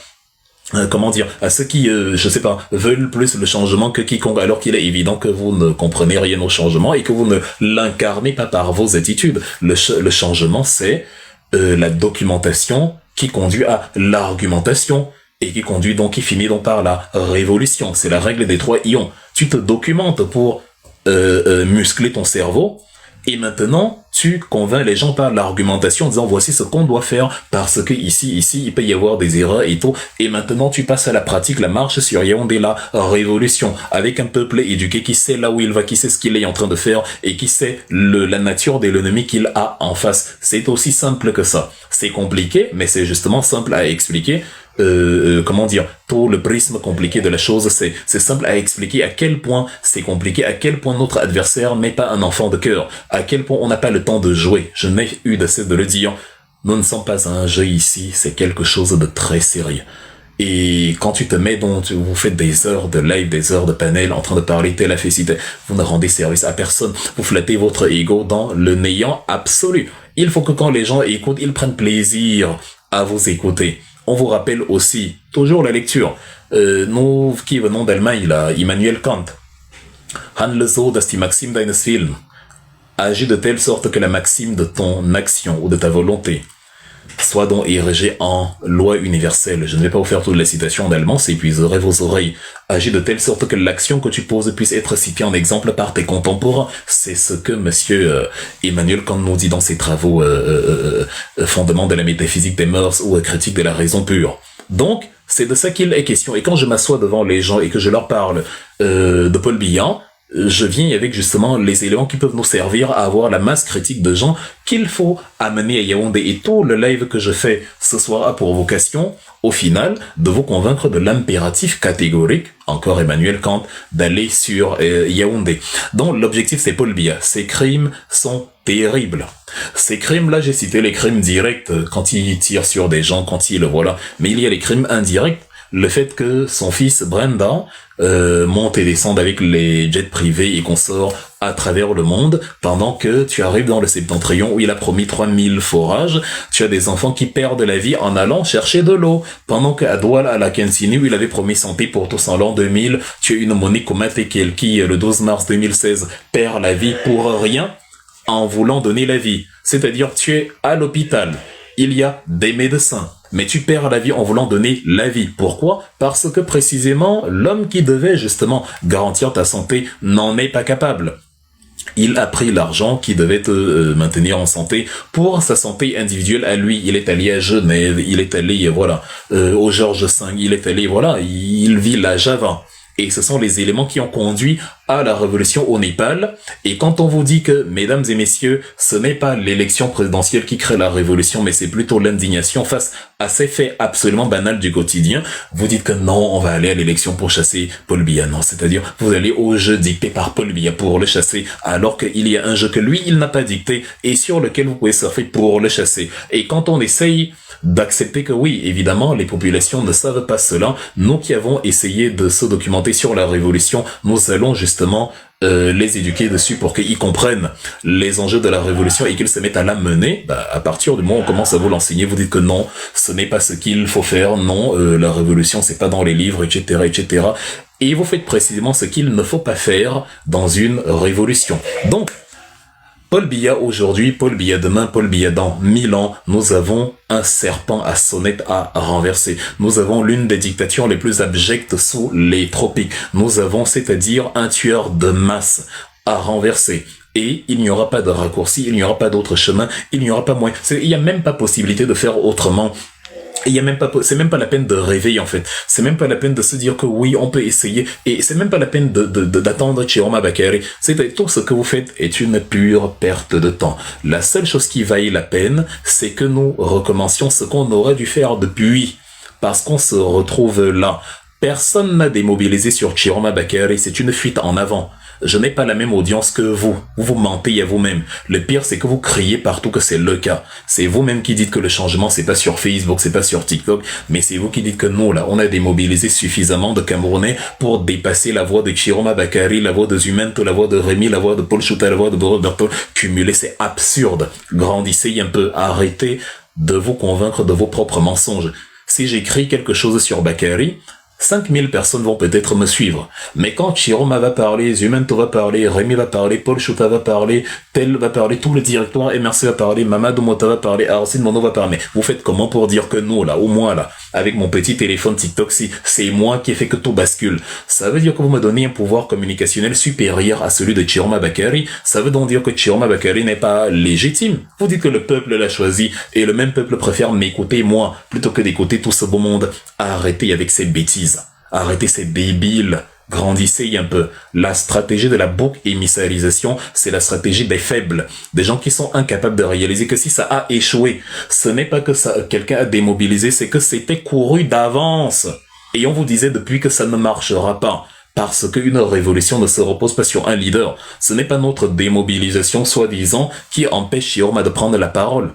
à ceux qui, veulent plus le changement que quiconque, alors qu'il est évident que vous ne comprenez rien au changement et que vous ne l'incarnez pas par vos attitudes. Le changement, c'est la documentation qui conduit à l'argumentation et qui finit donc par la révolution. C'est la règle des 3 ions. Tu te documentes pour muscler ton cerveau. Et maintenant, tu convaincs les gens par l'argumentation en disant voici ce qu'on doit faire parce que ici, il peut y avoir des erreurs et tout. Et maintenant, tu passes à la pratique, la marche sur Yaoundé, la révolution, avec un peuple éduqué qui sait là où il va, qui sait ce qu'il est en train de faire et qui sait la nature de l'ennemi qu'il a en face. C'est aussi simple que ça. C'est compliqué, mais c'est justement simple à expliquer. Tout le prisme compliqué de la chose, c'est simple à expliquer à quel point c'est compliqué, à quel point notre adversaire n'est pas un enfant de cœur, à quel point on n'a pas le temps de jouer. Je n'ai eu d'assez de le dire. Nous ne sommes pas un jeu ici, c'est quelque chose de très sérieux. Et quand tu te mets vous faites des heures de live, des heures de panel en train de parler telle afficité, vous ne rendez service à personne. Vous flattez votre ego dans le néant absolu. Il faut que quand les gens écoutent, ils prennent plaisir à vous écouter. On vous rappelle aussi, toujours la lecture, nous qui venons d'Allemagne, là, Immanuel Kant, handle so, dass die Maxime deines Films, agis de telle sorte que la maxime de ton action ou de ta volonté soit donc érigée en loi universelle. Je ne vais pas vous faire toute la citation d'allemand, ça épuiserait vos oreilles. Agis de telle sorte que l'action que tu poses puisse être citée en exemple par tes contemporains. C'est ce que monsieur Emmanuel Kant nous dit dans ses travaux fondements de la métaphysique des mœurs ou critique de la raison pure. Donc, c'est de ça qu'il est question. Et quand je m'assois devant les gens et que je leur parle de Paul Biya, je viens avec justement les éléments qui peuvent nous servir à avoir la masse critique de gens qu'il faut amener à Yaoundé. Et tout le live que je fais ce soir a pour vocation, au final, de vous convaincre de l'impératif catégorique, encore Emmanuel Kant, d'aller sur Yaoundé. Donc l'objectif c'est Paul Biya. Ces crimes sont terribles. Ces crimes-là, j'ai cité les crimes directs, quand il tire sur des gens, quand il voilà. Mais il y a les crimes indirects. Le fait que son fils Brenda monte et descende avec les jets privés et consorts à travers le monde, pendant que tu arrives dans le septentrion où il a promis 3000 forages, tu as des enfants qui perdent la vie en allant chercher de l'eau, pendant qu'à Douala, à la Kensini, où il avait promis santé pour tous en l'an 2000, tu as une Monique Komatekel qui, le 12 mars 2016, perd la vie pour rien en voulant donner la vie. C'est-à-dire, tu es à l'hôpital, il y a des médecins, mais tu perds la vie en voulant donner la vie. Pourquoi? Parce que précisément, l'homme qui devait justement garantir ta santé n'en est pas capable. Il a pris l'argent qui devait te maintenir en santé pour sa santé individuelle à lui. Il est allé à Genève, il est allé, au Georges V, il est allé, il vit la Java. Et ce sont les éléments qui ont conduit à la révolution au Népal. Et quand on vous dit que, mesdames et messieurs, ce n'est pas l'élection présidentielle qui crée la révolution, mais c'est plutôt l'indignation face à ces faits absolument banals du quotidien, vous dites que non, on va aller à l'élection pour chasser Paul Biya. Non, c'est-à-dire, vous allez au jeu dicté par Paul Biya pour le chasser, alors qu'il y a un jeu que lui, il n'a pas dicté et sur lequel vous pouvez surfer pour le chasser. Et quand on essaye d'accepter que oui, évidemment, les populations ne savent pas cela. Nous qui avons essayé de se documenter sur la révolution, nous allons justement les éduquer dessus pour qu'ils comprennent les enjeux de la révolution et qu'ils se mettent à la mener. À partir du moment où on commence à vous l'enseigner, vous dites que non, ce n'est pas ce qu'il faut faire, non, la révolution c'est pas dans les livres, etc., etc. Et vous faites précisément ce qu'il ne faut pas faire dans une révolution. Donc, Paul Biya aujourd'hui, Paul Biya demain, Paul Biya dans 1000 ans, nous avons un serpent à sonnette à renverser. Nous avons l'une des dictatures les plus abjectes sous les tropiques. Nous avons, c'est-à-dire, un tueur de masse à renverser. Et il n'y aura pas de raccourci, il n'y aura pas d'autre chemin, il n'y aura pas moyen. Il n'y a même pas possibilité de faire autrement. Il y a même pas, c'est même pas la peine de rêver, en fait. C'est même pas la peine de se dire que oui, on peut essayer. Et c'est même pas la peine d'attendre Chiroma Bakary. C'est tout ce que vous faites est une pure perte de temps. La seule chose qui vaille la peine, c'est que nous recommencions ce qu'on aurait dû faire depuis. Parce qu'on se retrouve là. Personne n'a démobilisé sur Chiroma Bakary. C'est une fuite en avant. Je n'ai pas la même audience que vous. Vous mentez à vous-même. Le pire, c'est que vous criez partout que c'est le cas. C'est vous-même qui dites que le changement, c'est pas sur Facebook, c'est pas sur TikTok, mais c'est vous qui dites que nous, là, on a démobilisé suffisamment de Camerounais pour dépasser la voix de Chiroma Bakary, la voix de Zumento, la voix de Rémi, la voix de Paul Chouta, la voix de Roberto. Cumuler, c'est absurde. Grandissez un peu. Arrêtez de vous convaincre de vos propres mensonges. Si j'écris quelque chose sur Bakary, 5000 personnes vont peut-être me suivre. Mais quand Chiroma va parler, Zumento va parler, Rémi va parler, Paul Chouta va parler, Tel va parler, tout le directoire, MRC va parler, Mamadou Mota va parler, Arsène Mono va parler. Mais vous faites comment pour dire que nous, là, au moins, là, avec mon petit téléphone TikTok, si c'est moi qui ai fait que tout bascule. Ça veut dire que vous me donnez un pouvoir communicationnel supérieur à celui de Chiroma Bakary. Ça veut donc dire que Chiroma Bakary n'est pas légitime. Vous dites que le peuple l'a choisi et le même peuple préfère m'écouter moi plutôt que d'écouter tout ce beau monde. Arrêtez avec ces bêtises. Arrêtez ces débiles. Grandissez un peu. La stratégie de la boucle émissarisation, c'est la stratégie des faibles. Des gens qui sont incapables de réaliser que si ça a échoué, ce n'est pas que ça, quelqu'un a démobilisé, c'est que c'était couru d'avance. Et on vous disait depuis que ça ne marchera pas. Parce qu'une révolution ne se repose pas sur un leader. Ce n'est pas notre démobilisation, soi-disant, qui empêche Chiroma de prendre la parole.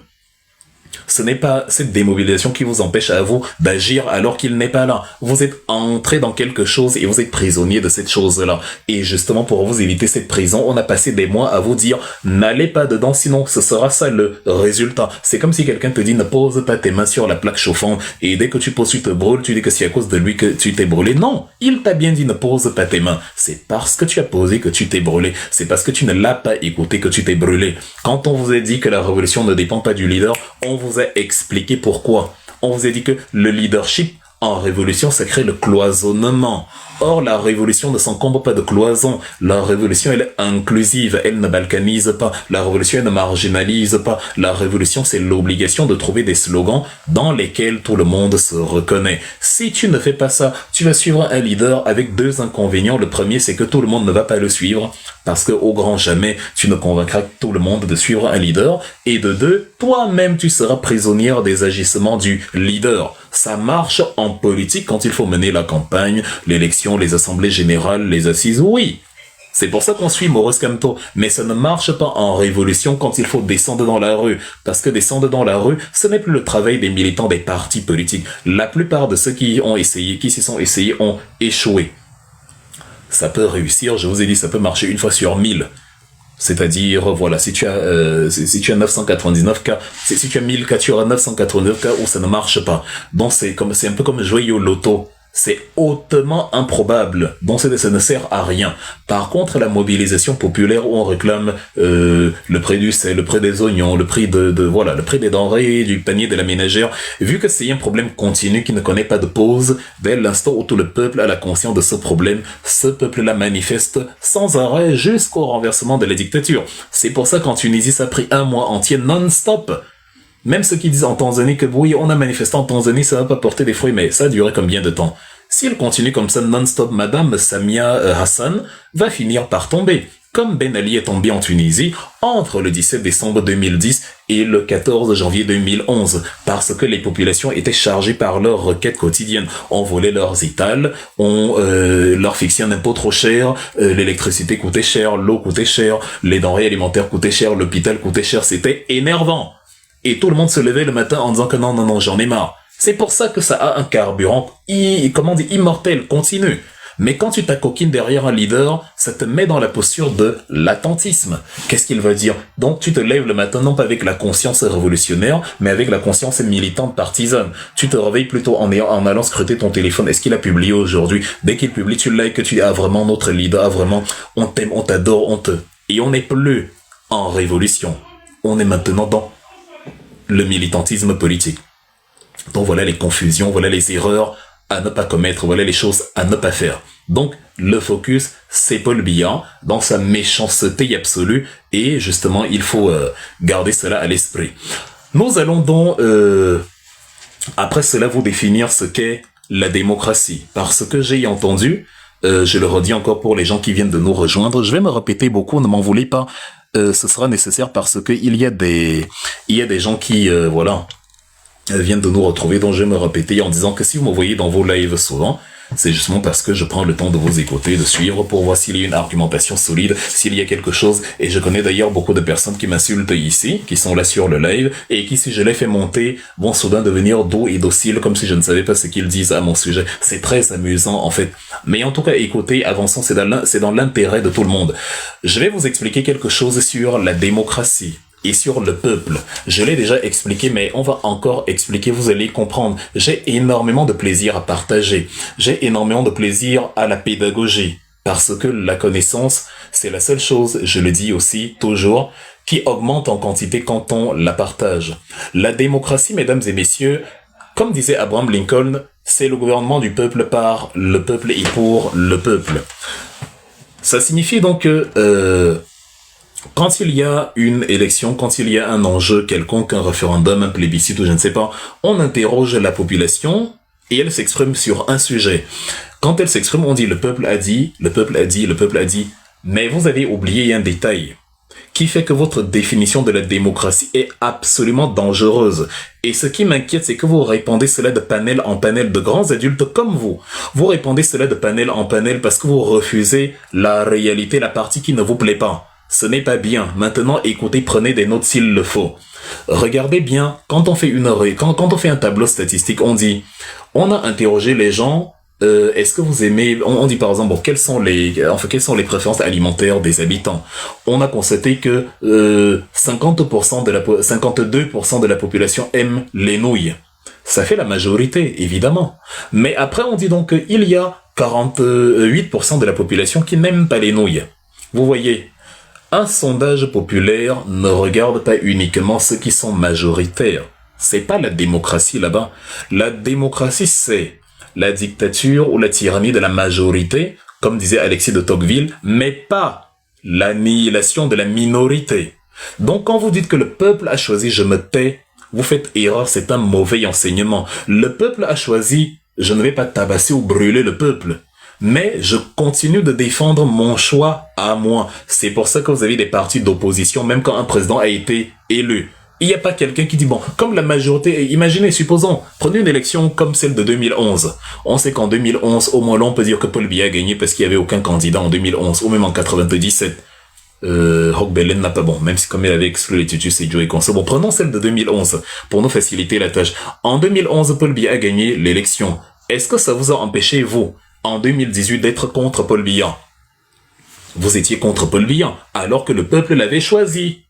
Ce n'est pas cette démobilisation qui vous empêche à vous d'agir alors qu'il n'est pas là. Vous êtes entré dans quelque chose et vous êtes prisonnier de cette chose-là. Et justement, pour vous éviter cette prison, on a passé des mois à vous dire « N'allez pas dedans, sinon ce sera ça le résultat. » C'est comme si quelqu'un te dit « Ne pose pas tes mains sur la plaque chauffante. » Et dès que tu poses, tu te brûles, tu dis que c'est à cause de lui que tu t'es brûlé. Non, il t'a bien dit « Ne pose pas tes mains. » C'est parce que tu as posé que tu t'es brûlé. C'est parce que tu ne l'as pas écouté que tu t'es brûlé. Quand on vous a dit que la révolution ne dépend pas du leader, on vous a expliqué pourquoi. On vous a dit que le leadership en révolution, ça crée le cloisonnement. Or, la révolution ne s'encombre pas de cloison. La révolution, elle est inclusive. Elle ne balkanise pas. La révolution, elle ne marginalise pas. La révolution, c'est l'obligation de trouver des slogans dans lesquels tout le monde se reconnaît. Si tu ne fais pas ça, tu vas suivre un leader avec deux inconvénients. Le premier, c'est que tout le monde ne va pas le suivre. Parce que, au grand jamais, tu ne convaincras tout le monde de suivre un leader. Et de deux, toi-même, tu seras prisonnière des agissements du leader. Ça marche en politique quand il faut mener la campagne, l'élection, les assemblées générales, les assises, oui. C'est pour ça qu'on suit Maurice Kamto. Mais ça ne marche pas en révolution quand il faut descendre dans la rue. Parce que descendre dans la rue, ce n'est plus le travail des militants des partis politiques. La plupart de ceux qui ont essayé, qui s'y sont essayés, ont échoué. Ça peut réussir, je vous ai dit, ça peut marcher une fois sur 1000. C'est-à-dire, voilà, si tu as 999 cas, si tu as 1000 cas, tu auras 999 cas où ça ne marche pas. Donc c'est un peu comme jouer au loto. C'est hautement improbable. Donc ça ne sert à rien. Par contre, la mobilisation populaire où on réclame le prix du sel, le prix des oignons, le prix voilà, le prix des denrées, du panier de la ménagère, vu que c'est un problème continu qui ne connaît pas de pause, dès l'instant où tout le peuple a la conscience de ce problème, ce peuple-là manifeste sans arrêt jusqu'au renversement de la dictature. C'est pour ça qu'en Tunisie, ça a pris un mois entier non-stop. Même ceux qui disent en Tanzanie que oui, on a manifesté en Tanzanie, ça va pas porter des fruits, mais ça a duré combien de temps? S'il continue comme ça non-stop, Madame Samia Hassan va finir par tomber. Comme Ben Ali est tombé en Tunisie entre le 17 décembre 2010 et le 14 janvier 2011, parce que les populations étaient chargées par leurs requêtes quotidiennes. On volait leurs étals, on leur fixait un impôt trop cher, l'électricité coûtait cher, l'eau coûtait cher, les denrées alimentaires coûtaient cher, l'hôpital coûtait cher, c'était énervant. Et tout le monde se levait le matin en disant que non, j'en ai marre. C'est pour ça que ça a un carburant, immortel, continu. Mais quand tu t'acoquines derrière un leader, ça te met dans la posture de l'attentisme. Qu'est-ce qu'il veut dire? Donc tu te lèves le matin non pas avec la conscience révolutionnaire, mais avec la conscience militante partisane. Tu te réveilles plutôt en allant scruter ton téléphone. Est-ce qu'il a publié aujourd'hui? Dès qu'il publie, tu likes, que tu dis, ah vraiment notre leader, ah vraiment, on t'aime, on t'adore, on te... Et on n'est plus en révolution. On est maintenant dans le militantisme politique. Donc voilà les confusions, voilà les erreurs à ne pas commettre, voilà les choses à ne pas faire. Donc le focus, c'est Paul Biya dans sa méchanceté absolue et justement il faut garder cela à l'esprit. Nous allons donc après cela vous définir ce qu'est la démocratie, parce que j'ai entendu, je le redis encore pour les gens qui viennent de nous rejoindre, je vais me répéter beaucoup, ne m'en voulez pas, ce sera nécessaire parce que il y a des gens qui voilà viennent de nous retrouver, donc je vais me répéter en disant que si vous me voyez dans vos lives souvent, c'est justement parce que je prends le temps de vous écouter, de suivre pour voir s'il y a une argumentation solide, s'il y a quelque chose. Et je connais d'ailleurs beaucoup de personnes qui m'insultent ici, qui sont là sur le live, et qui, si je les fais monter, vont soudain devenir doux et dociles, comme si je ne savais pas ce qu'ils disent à mon sujet. C'est très amusant, en fait. Mais en tout cas, écoutez, avançons, c'est dans l'intérêt de tout le monde. Je vais vous expliquer quelque chose sur la démocratie et sur le peuple. Je l'ai déjà expliqué, mais on va encore expliquer, vous allez comprendre. J'ai énormément de plaisir à partager. J'ai énormément de plaisir à la pédagogie. Parce que la connaissance, c'est la seule chose, je le dis aussi toujours, qui augmente en quantité quand on la partage. La démocratie, mesdames et messieurs, comme disait Abraham Lincoln, c'est le gouvernement du peuple par le peuple et pour le peuple. Ça signifie donc que quand il y a une élection, quand il y a un enjeu quelconque, un référendum, un plébiscite ou je ne sais pas, on interroge la population et elle s'exprime sur un sujet. Quand elle s'exprime, on dit le peuple a dit, le peuple a dit, le peuple a dit. Mais vous avez oublié un détail qui fait que votre définition de la démocratie est absolument dangereuse. Et ce qui m'inquiète, c'est que vous répondez cela de panel en panel, de grands adultes comme vous. Vous répondez cela de panel en panel parce que vous refusez la réalité, la partie qui ne vous plaît pas. Ce n'est pas bien. Maintenant, écoutez, prenez des notes s'il le faut. Regardez bien, quand on fait quand on fait un tableau statistique, on dit, on a interrogé les gens, est-ce que vous aimez, on dit par exemple, bon, quelles sont les préférences alimentaires des habitants. On a constaté que 52% de la population aime les nouilles. Ça fait la majorité, évidemment. Mais après, on dit donc qu'il y a 48% de la population qui n'aime pas les nouilles. Vous voyez, un sondage populaire ne regarde pas uniquement ceux qui sont majoritaires. C'est pas la démocratie là-bas. La démocratie, c'est la dictature ou la tyrannie de la majorité, comme disait Alexis de Tocqueville, mais pas l'annihilation de la minorité. Donc quand vous dites que le peuple a choisi je me tais, vous faites erreur, c'est un mauvais enseignement. Le peuple a choisi je ne vais pas tabasser ou brûler le peuple. Mais je continue de défendre mon choix à moi. C'est pour ça que vous avez des partis d'opposition, même quand un président a été élu. Il n'y a pas quelqu'un qui dit, bon, comme la majorité, imaginez, supposons, prenez une élection comme celle de 2011. On sait qu'en 2011, au moins là, on peut dire que Paul Biya a gagné parce qu'il n'y avait aucun candidat en 2011, ou même en 97. Hogbelen n'a pas bon, même si comme il avait exclu les Tutus et Joe et Conso. Bon, prenons celle de 2011 pour nous faciliter la tâche. En 2011, Paul Biya a gagné l'élection. Est-ce que ça vous a empêché, vous, en 2018, d'être contre Paul Biya? Vous étiez contre Paul Biya, alors que le peuple l'avait choisi.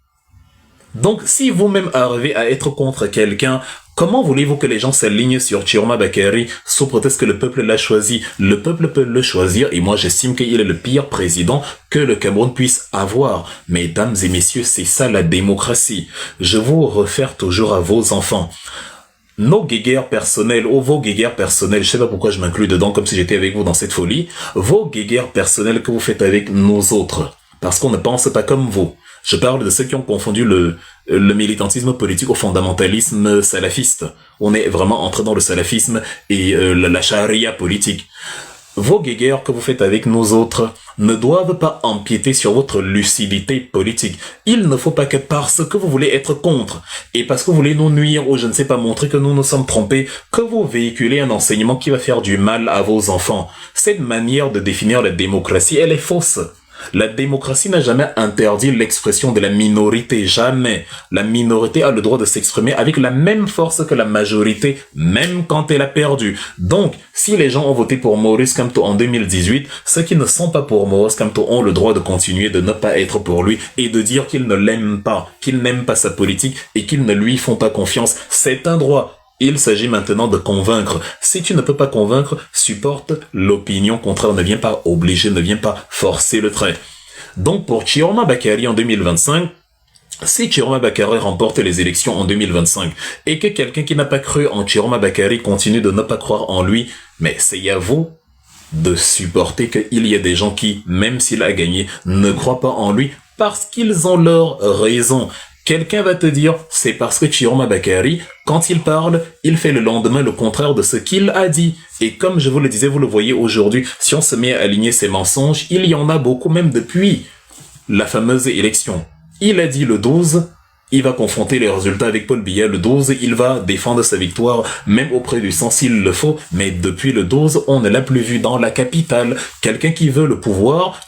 Donc, si vous-même arrivez à être contre quelqu'un, comment voulez-vous que les gens s'alignent sur Chiroma Bakary sous prétexte que le peuple l'a choisi? Le peuple peut le choisir et moi j'estime qu'il est le pire président que le Cameroun puisse avoir. Mesdames et messieurs, c'est ça la démocratie. Je vous réfère toujours à vos enfants. Nos guéguerres personnelles, ou vos guéguerres personnelles, je sais pas pourquoi je m'inclus dedans comme si j'étais avec vous dans cette folie, vos guéguerres personnelles que vous faites avec nous autres, parce qu'on ne pense pas comme vous. Je parle de ceux qui ont confondu le militantisme politique au fondamentalisme salafiste. On est vraiment entré dans le salafisme et la charia politique. Vos guéguerres que vous faites avec nous autres ne doivent pas empiéter sur votre lucidité politique. Il ne faut pas que parce que vous voulez être contre et parce que vous voulez nous nuire ou je ne sais pas montrer que nous nous sommes trompés, que vous véhiculez un enseignement qui va faire du mal à vos enfants. Cette manière de définir la démocratie, elle est fausse. La démocratie n'a jamais interdit l'expression de la minorité, jamais. La minorité a le droit de s'exprimer avec la même force que la majorité, même quand elle a perdu. Donc, si les gens ont voté pour Maurice Kamto en 2018, ceux qui ne sont pas pour Maurice Kamto ont le droit de continuer de ne pas être pour lui et de dire qu'ils ne l'aiment pas, qu'ils n'aiment pas sa politique et qu'ils ne lui font pas confiance. C'est un droit. Il s'agit maintenant de convaincre. Si tu ne peux pas convaincre, supporte l'opinion contraire. Ne viens pas obliger, ne viens pas forcer le trait. Donc pour Chiroma Bakary en 2025, Si Chiroma Bakary remporte les élections en 2025 et que quelqu'un qui n'a pas cru en Chiroma Bakary continue de ne pas croire en lui, mais c'est à vous de supporter qu'il y a des gens qui, même s'il a gagné, ne croient pas en lui parce qu'ils ont leur raison. Quelqu'un va te dire, c'est parce que Chiroma Bakary, quand il parle, il fait le lendemain le contraire de ce qu'il a dit. Et comme je vous le disais, vous le voyez aujourd'hui, si on se met à aligner ces mensonges, il y en a beaucoup, même depuis la fameuse élection. Il a dit le 12, il va confronter les résultats avec Paul Biya. Le 12, il va défendre sa victoire, même auprès du sang s'il le faut. Mais depuis le 12, on ne l'a plus vu dans la capitale. Quelqu'un qui veut le pouvoir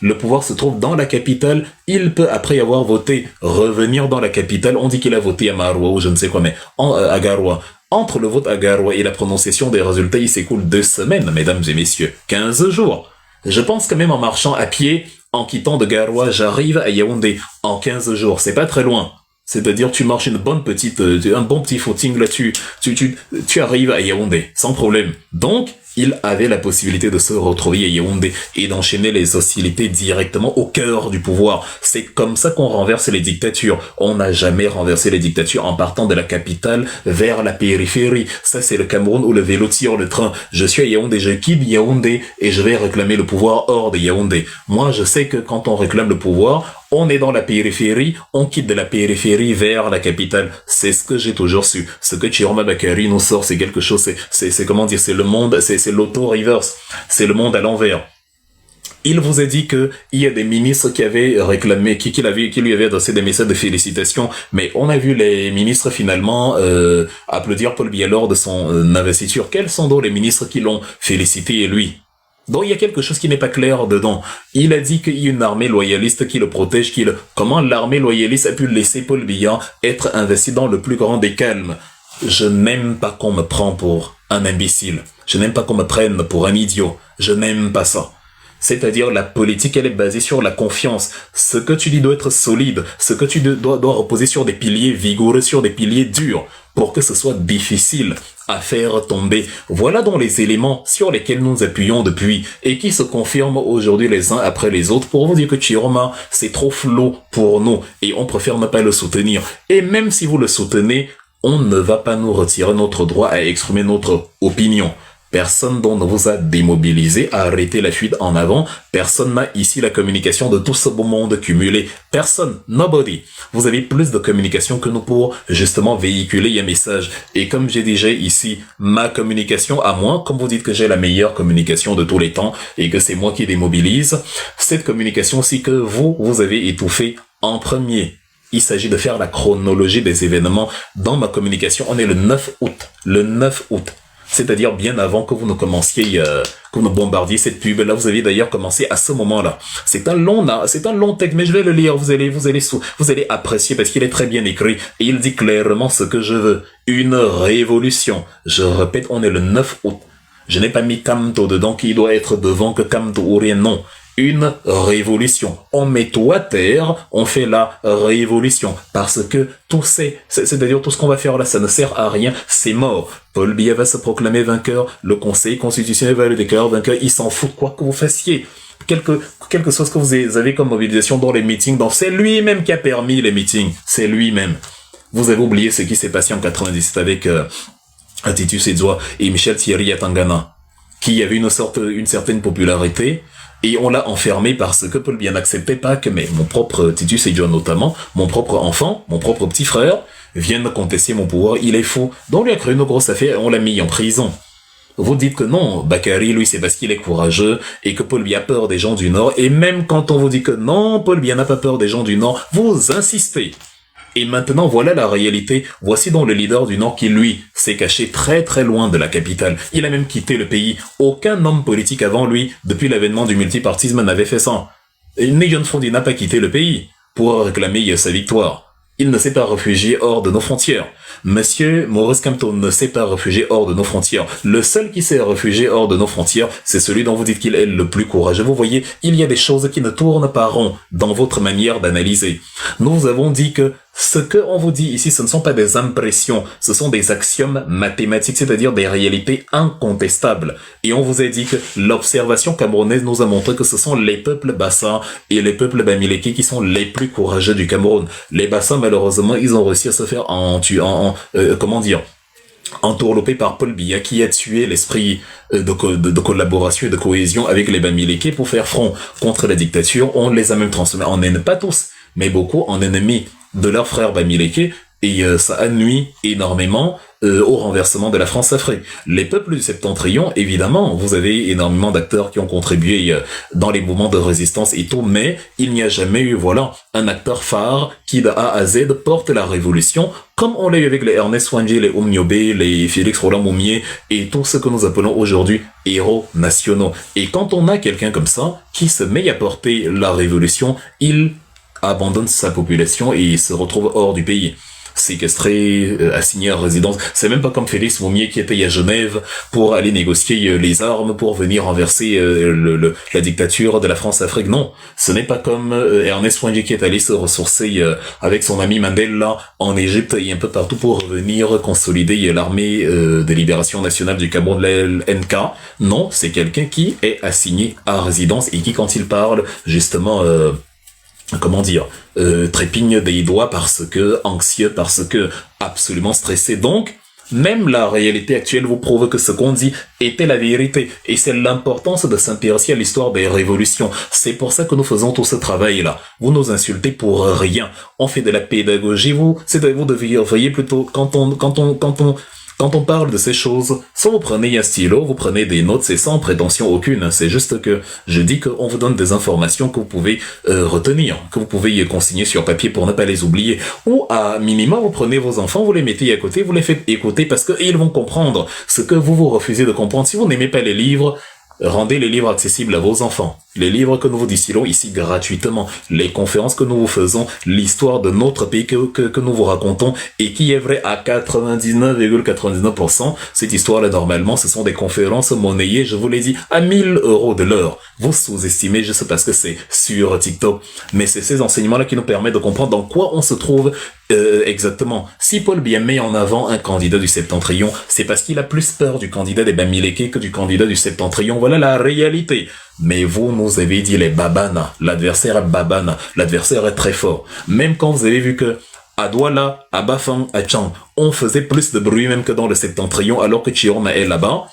se trouve dans la capitale. Il peut, après avoir voté, revenir dans la capitale. On dit qu'il a voté à Maroua ou je ne sais quoi, mais à Garoua. Entre le vote à Garoua et la prononciation des résultats, il s'écoule 2 semaines, mesdames et messieurs. 15 jours. Je pense que même en marchant à pied, en quittant de Garoua, j'arrive à Yaoundé en 15 jours. C'est pas très loin. C'est-à-dire, tu marches un bon petit footing là, tu arrives à Yaoundé, sans problème. Donc, il avait la possibilité de se retrouver à Yaoundé et d'enchaîner les hostilités directement au cœur du pouvoir. C'est comme ça qu'on renverse les dictatures. On n'a jamais renversé les dictatures en partant de la capitale vers la périphérie. Ça, c'est le Cameroun où le vélo tire le train. Je suis à Yaoundé, je quitte Yaoundé et je vais réclamer le pouvoir hors de Yaoundé. Moi, je sais que quand on réclame le pouvoir, on est dans la périphérie, on quitte de la périphérie vers la capitale. C'est ce que j'ai toujours su. Ce que Chiroma Bakary nous sort, c'est quelque chose, c'est comment dire, c'est le monde, c'est l'auto-reverse. C'est le monde à l'envers. Il vous a dit que il y a des ministres qui avaient réclamé, qui lui avaient adressé des messages de félicitations, mais on a vu les ministres finalement applaudir Paul Biya lors de son investiture. Quels sont donc les ministres qui l'ont félicité et lui? Donc il y a quelque chose qui n'est pas clair dedans. Il a dit qu'il y a une armée loyaliste qui le protège, comment l'armée loyaliste a pu laisser Paul Biya être investi dans le plus grand des calmes. Je n'aime pas qu'on me prend pour un imbécile. Je n'aime pas qu'on me prenne pour un idiot. Je n'aime pas ça. C'est-à-dire la politique, elle est basée sur la confiance. Ce que tu dis doit être solide. Ce que tu dois reposer sur des piliers vigoureux, sur des piliers durs, pour que ce soit difficile à faire tomber. Voilà donc les éléments sur lesquels nous appuyons depuis et qui se confirment aujourd'hui les uns après les autres pour vous dire que Chiroma, c'est trop flou pour nous et on préfère ne pas le soutenir. Et même si vous le soutenez, on ne va pas nous retirer notre droit à exprimer notre opinion. Personne dont ne vous a démobilisé, a arrêté la fuite en avant. Personne n'a ici la communication de tout ce beau monde cumulé. Personne, nobody. Vous avez plus de communication que nous pour justement véhiculer un message. Et comme j'ai déjà ici ma communication à moi, comme vous dites que j'ai la meilleure communication de tous les temps et que c'est moi qui démobilise, cette communication aussi que vous avez étouffée en premier. Il s'agit de faire la chronologie des événements. Dans ma communication, on est le 9 août. Le 9 août. C'est-à-dire bien avant que vous ne commenciez, que vous ne bombardiez cette pub. Là, vous aviez d'ailleurs commencé à ce moment-là. C'est un long texte, mais je vais le lire. Vous allez apprécier parce qu'il est très bien écrit. Et il dit clairement ce que je veux. Une révolution. Je répète, on est le 9 août. Je n'ai pas mis Kamto dedans qui doit être devant que Kamto ou rien. Non. Une révolution. On met tout à terre, on fait la révolution. Parce que c'est-à-dire tout ce qu'on va faire là, ça ne sert à rien, c'est mort. Paul Biya va se proclamer vainqueur, le Conseil constitutionnel va le déclarer vainqueur, il s'en fout quoi que vous fassiez. Quelque chose que vous avez comme mobilisation dans les meetings, c'est lui-même qui a permis les meetings. C'est lui-même. Vous avez oublié ce qui s'est passé en 97 avec Titus Edzoa et Michel Thierry à Tangana, qui avait une certaine popularité. Et on l'a enfermé parce que Paul Biya n'acceptait pas que mon propre Titus Edzoa notamment, mon propre enfant, mon propre petit frère, vienne contester mon pouvoir. Il est fou. Donc on lui a créé une grosse affaire et on l'a mis en prison. Vous dites que non, Bakary, lui, c'est parce qu'il est courageux et que Paul Biya a peur des gens du Nord. Et même quand on vous dit que non, Paul Biya n'a pas peur des gens du Nord, vous insistez. Et maintenant, voilà la réalité. Voici donc le leader du Nord qui, lui, s'est caché très très loin de la capitale. Il a même quitté le pays. Aucun homme politique avant lui, depuis l'avènement du multipartisme, n'avait fait ça. John Fondi n'a pas quitté le pays pour réclamer sa victoire. Il ne s'est pas réfugié hors de nos frontières. Monsieur Maurice Kamto ne s'est pas réfugié hors de nos frontières. Le seul qui s'est réfugié hors de nos frontières, c'est celui dont vous dites qu'il est le plus courageux. Vous voyez, il y a des choses qui ne tournent pas rond dans votre manière d'analyser. Nous avons dit que Ce que on vous dit ici, ce ne sont pas des impressions, ce sont des axiomes mathématiques, c'est-à-dire des réalités incontestables. Et on vous a dit que l'observation camerounaise nous a montré que ce sont les peuples bassins et les peuples bamileke qui sont les plus courageux du Cameroun. Les bassins, malheureusement, ils ont réussi à se faire entourloupé par Paul Biya qui a tué l'esprit de collaboration et de cohésion avec les Bamileke pour faire front contre la dictature. On les a même transformés en ennemis, pas tous, mais beaucoup en ennemis de leurs frères Bamileke, et ça a nui énormément au renversement de la France-Afrique. Les peuples du Septentrion, évidemment, vous avez énormément d'acteurs qui ont contribué dans les mouvements de résistance et tout, mais il n'y a jamais eu, un acteur phare qui de A à Z porte la révolution, comme on l'a eu avec les Ernest Wanji, les Oumniobe, les Félix Roland Moumier et tout ce que nous appelons aujourd'hui héros nationaux. Et quand on a quelqu'un comme ça qui se met à porter la révolution, il abandonne sa population et se retrouve hors du pays, séquestré, assigné à résidence. C'est même pas comme Félix Moumier qui était à Genève pour aller négocier les armes pour venir renverser la dictature de la France-Afrique. Non, ce n'est pas comme Ernest Wanji qui est allé se ressourcer avec son ami Mandela en Égypte et un peu partout pour venir consolider l'armée de libération nationale du Cameroun, la LNK. Non, c'est quelqu'un qui est assigné à résidence et qui, quand il parle, justement... trépigne des doigts parce que anxieux, parce que absolument stressé. Donc, même la réalité actuelle vous prouve que ce qu'on dit était la vérité. Et c'est l'importance de s'intéresser à l'histoire des révolutions. C'est pour ça que nous faisons tout ce travail-là. Vous nous insultez pour rien. On fait de la pédagogie. Vous devriez plutôt, quand on parle de ces choses, soit vous prenez un stylo, vous prenez des notes, c'est sans prétention aucune. C'est juste que je dis qu'on vous donne des informations que vous pouvez retenir, que vous pouvez consigner sur papier pour ne pas les oublier. Ou à minima, vous prenez vos enfants, vous les mettez à côté, vous les faites écouter parce qu'ils vont comprendre ce que vous refusez de comprendre. Si vous n'aimez pas les livres, rendez les livres accessibles à vos enfants. Les livres que nous vous distillons ici gratuitement, les conférences que nous vous faisons, l'histoire de notre pays que nous vous racontons et qui est vrai à 99,99%. Cette histoire-là, normalement, ce sont des conférences monnayées, je vous l'ai dit, à 1000 € de l'heure. Vous sous-estimez juste parce que c'est sur TikTok. Mais c'est ces enseignements-là qui nous permettent de comprendre dans quoi on se trouve exactement. Si Paul Biya met en avant un candidat du Septentrion, c'est parce qu'il a plus peur du candidat des Bamileke que du candidat du Septentrion. Voilà la réalité. Mais vous nous avez dit les Babana, l'adversaire est Babana, l'adversaire est très fort. Même quand vous avez vu que à Douala, à Bafang, à Tchang, on faisait plus de bruit même que dans le Septentrion alors que Chiroma est là-bas,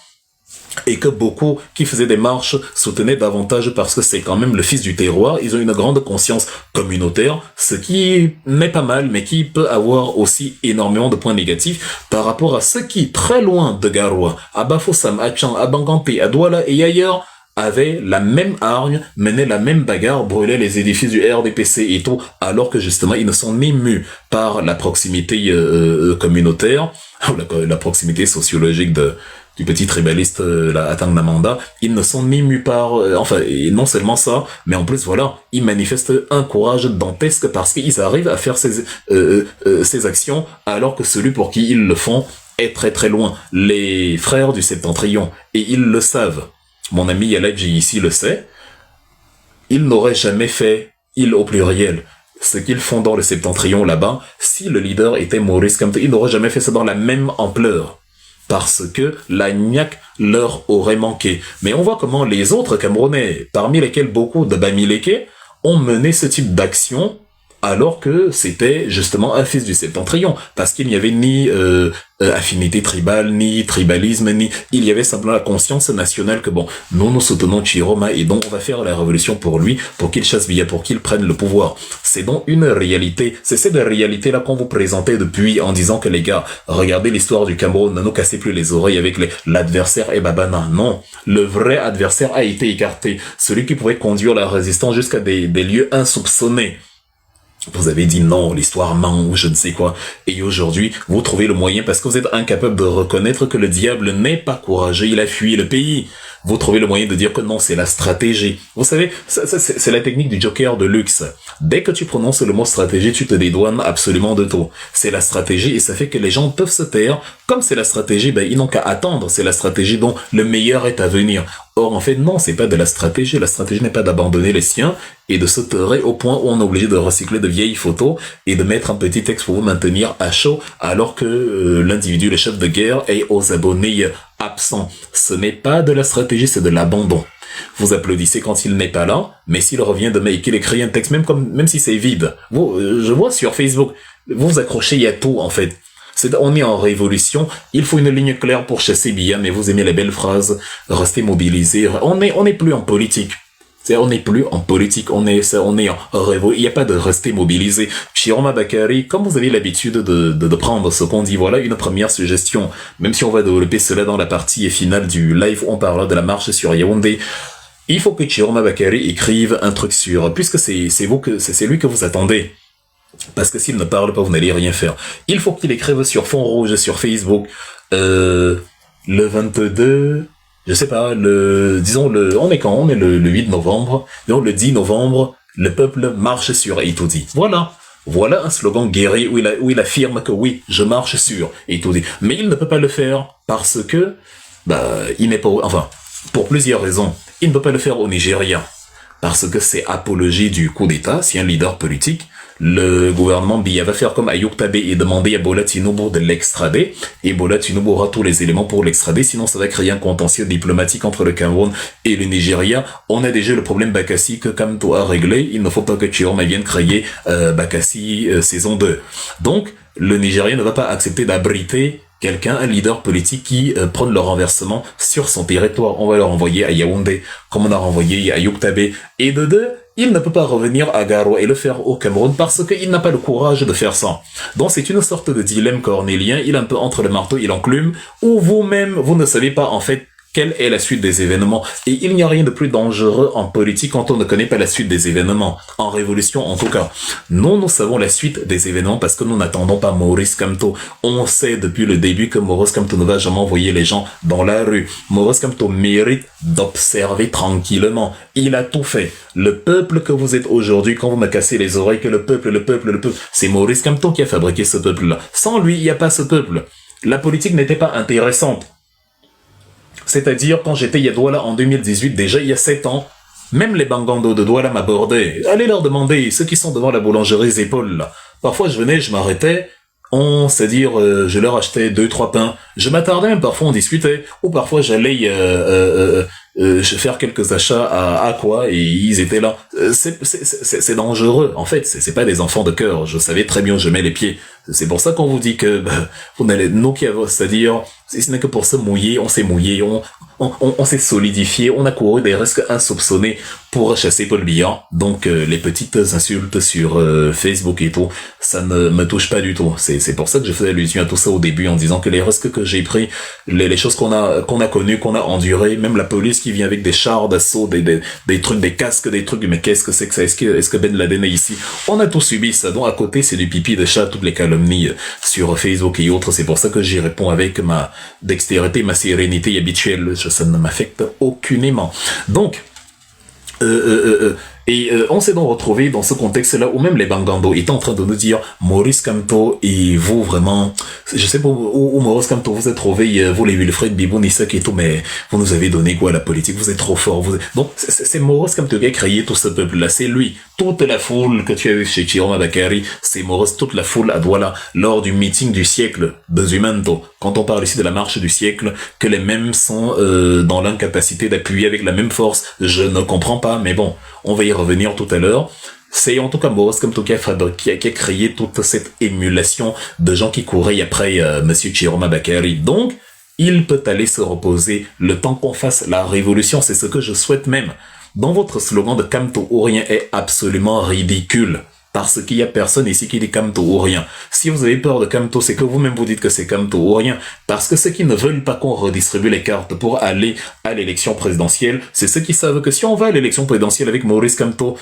et que beaucoup qui faisaient des marches soutenaient davantage parce que c'est quand même le fils du terroir, ils ont une grande conscience communautaire, ce qui n'est pas mal, mais qui peut avoir aussi énormément de points négatifs par rapport à ceux qui, très loin de Garoua, à Bafoussam, à Tchang, à Bangampé, à Douala et ailleurs, avaient la même hargne, menaient la même bagarre, brûlaient les édifices du RDPC et tout, alors que justement ils ne sont ni mus par la proximité communautaire, la proximité sociologique du petit tribaliste Atang Namanda, ils ne sont ni mus par... et non seulement ça, mais en plus, ils manifestent un courage dantesque parce qu'ils arrivent à faire ces actions alors que celui pour qui ils le font est très très loin. Les frères du Septentrion, et ils le savent. Mon ami Yaladji ici le sait, ils n'auraient jamais fait, ils au pluriel, ce qu'ils font dans le Septentrion là-bas, si le leader était Maurice Kamto, ils n'auraient jamais fait ça dans la même ampleur. Parce que la niaque leur aurait manqué. Mais on voit comment les autres Camerounais, parmi lesquels beaucoup de Bamileke, ont mené ce type d'action alors que c'était justement un fils du Septentrion, parce qu'il n'y avait ni affinité tribale, ni tribalisme, il y avait simplement la conscience nationale que nous soutenons Chiroma et donc on va faire la révolution pour lui, pour qu'il chasse Biya, pour qu'il prenne le pouvoir. C'est donc une réalité, c'est cette réalité-là qu'on vous présentait depuis en disant que les gars, regardez l'histoire du Cameroun, ne nous cassez plus les oreilles avec l'adversaire et Babana. Non, le vrai adversaire a été écarté, celui qui pouvait conduire la résistance jusqu'à des lieux insoupçonnés. Vous avez dit non, l'histoire ment ou je ne sais quoi. Et aujourd'hui, vous trouvez le moyen parce que vous êtes incapable de reconnaître que le diable n'est pas courageux, il a fui le pays. vous trouvez le moyen de dire que non, c'est la stratégie. Vous savez, c'est la technique du joker de luxe. Dès que tu prononces le mot stratégie, tu te dédouanes absolument de tout. C'est la stratégie et ça fait que les gens peuvent se taire. Comme c'est la stratégie, ben, ils n'ont qu'à attendre. C'est la stratégie dont le meilleur est à venir. Or, en fait, non, c'est pas de la stratégie. La stratégie n'est pas d'abandonner les siens et de se terrer au point où on est obligé de recycler de vieilles photos et de mettre un petit texte pour vous maintenir à chaud alors que l'individu, le chef de guerre, est aux abonnés absents. Ce n'est pas de la stratégie, c'est de l'abandon. Vous applaudissez quand il n'est pas là, mais s'il revient demain et qu'il écrit un texte, même si c'est vide, je vois sur Facebook, vous vous accrochez à tout, en fait. On est en révolution, il faut une ligne claire pour chasser Biya, mais vous aimez les belles phrases, restez mobilisés, on n'est plus en politique. On n'est plus en politique, on est en révolution, il n'y a pas de rester mobilisé. Chiroma Bakary, comme vous avez l'habitude de prendre ce qu'on dit, voilà une première suggestion, même si on va développer cela dans la partie finale du live où on parlera de la marche sur Yaoundé. Il faut que Chiroma Bakary écrive un truc sur, puisque c'est lui que vous attendez. Parce que s'il ne parle pas, vous n'allez rien faire. Il faut qu'il écrive sur fond rouge, sur Facebook, le 22, je sais pas, on est quand? On est le 8 novembre. Donc le 10 novembre, le peuple marche sur Etoudi. Voilà. Voilà un slogan guerrier où il affirme que oui, je marche sur Etoudi. Mais il ne peut pas le faire parce que, il n'est pas, enfin, pour plusieurs raisons. Il ne peut pas le faire au Nigeria. Parce que c'est apologie du coup d'État, si un leader politique, le gouvernement Biya va faire comme Ayoub Tabé et demander à Bola Tinubu de l'extrader, et Bola Tinubu aura tous les éléments pour l'extrader, sinon ça va créer un contentieux diplomatique entre le Cameroun et le Nigeria. On a déjà le problème Bakassi que Kamto a réglé, il ne faut pas que Chiroma vienne créer Bakassi saison 2. Donc, le Nigeria ne va pas accepter d'abriter quelqu'un, un leader politique qui prône le renversement sur son territoire. On va le renvoyer à Yaoundé, comme on a renvoyé à Ayoub Tabé. Et de deux, il ne peut pas revenir à Garoua et le faire au Cameroun parce qu'il n'a pas le courage de faire ça. Donc c'est une sorte de dilemme cornélien, il est un peu entre le marteau et l'enclume, où vous-même, vous ne savez pas en fait quelle est la suite des événements. Et il n'y a rien de plus dangereux en politique quand on ne connaît pas la suite des événements. En révolution, en tout cas. Nous savons la suite des événements parce que nous n'attendons pas Maurice Kamto. On sait depuis le début que Maurice Kamto ne va jamais envoyer les gens dans la rue. Maurice Kamto mérite d'observer tranquillement. Il a tout fait. Le peuple que vous êtes aujourd'hui, quand vous me cassez les oreilles, que le peuple, c'est Maurice Kamto qui a fabriqué ce peuple-là. Sans lui, il n'y a pas ce peuple. La politique n'était pas intéressante. C'est-à-dire, quand j'étais à Douala en 2018, déjà il y a 7 ans, même les Bangando de Douala m'abordaient. Allez leur demander, ceux qui sont devant la boulangerie Zépol, là. Parfois, je venais, je m'arrêtais, c'est-à-dire, je leur achetais 2-3 pains. Je m'attardais, même parfois on discutait, ou parfois j'allais faire quelques achats à Aqua et ils étaient là. C'est dangereux. En fait, c'est pas des enfants de cœur. Je savais très bien où je mets les pieds. C'est pour ça qu'on vous dit que vous n'allez, nous qui avons, c'est-à-dire, si ce n'est que pour se mouiller, on s'est mouillé, on s'est solidifié, on a couru des risques insoupçonnés pour chasser Paul Biya. Donc les petites insultes sur Facebook et tout, ça ne me touche pas du tout. C'est pour ça que je faisais allusion à tout ça au début en disant que les risques que j'ai pris, les choses qu'on a connues, qu'on a endurées, même la police qui vient avec des chars d'assaut, des trucs, des casques, des trucs, mais qu'est-ce que c'est que ça? Est-ce que Ben Laden est ici? On a tout subi ça. Donc à côté, c'est du pipi de chat, toutes les calomnies sur Facebook et autres. C'est pour ça que j'y réponds avec ma dextérité, ma sérénité habituelle. Ça ne m'affecte aucunement. Donc, on s'est donc retrouvé dans ce contexte-là où même les Bangando étaient en train de nous dire Maurice Kamto et vous vraiment, je sais pas où Maurice Kamto vous êtes trouvé, vous les Wilfred Biboun, Isaac et tout, mais vous nous avez donné quoi à la politique, vous êtes trop fort. Donc c'est Maurice Kamto qui a créé tout ce peuple-là, c'est lui. Toute la foule que tu as vu chez Chiroma Bakary, c'est Maurice, toute la foule à Douala, lors du meeting du siècle de Zumanto. Quand on parle ici de la marche du siècle, que les mêmes sont dans l'incapacité d'appuyer avec la même force, je ne comprends pas, mais bon, on va y revenir tout à l'heure. C'est en tout cas Maurice Kamto qui a créé toute cette émulation de gens qui couraient après Monsieur Chiroma Bakary. Donc, il peut aller se reposer le temps qu'on fasse la révolution, c'est ce que je souhaite même. Dans votre slogan de Kamto ou rien est absolument ridicule. Parce qu'il y a personne ici qui dit Kamto ou rien. Si vous avez peur de Kamto, c'est que vous-même vous dites que c'est Kamto ou rien. Parce que ceux qui ne veulent pas qu'on redistribue les cartes pour aller à l'élection présidentielle, c'est ceux qui savent que si on va à l'élection présidentielle avec Maurice Kamto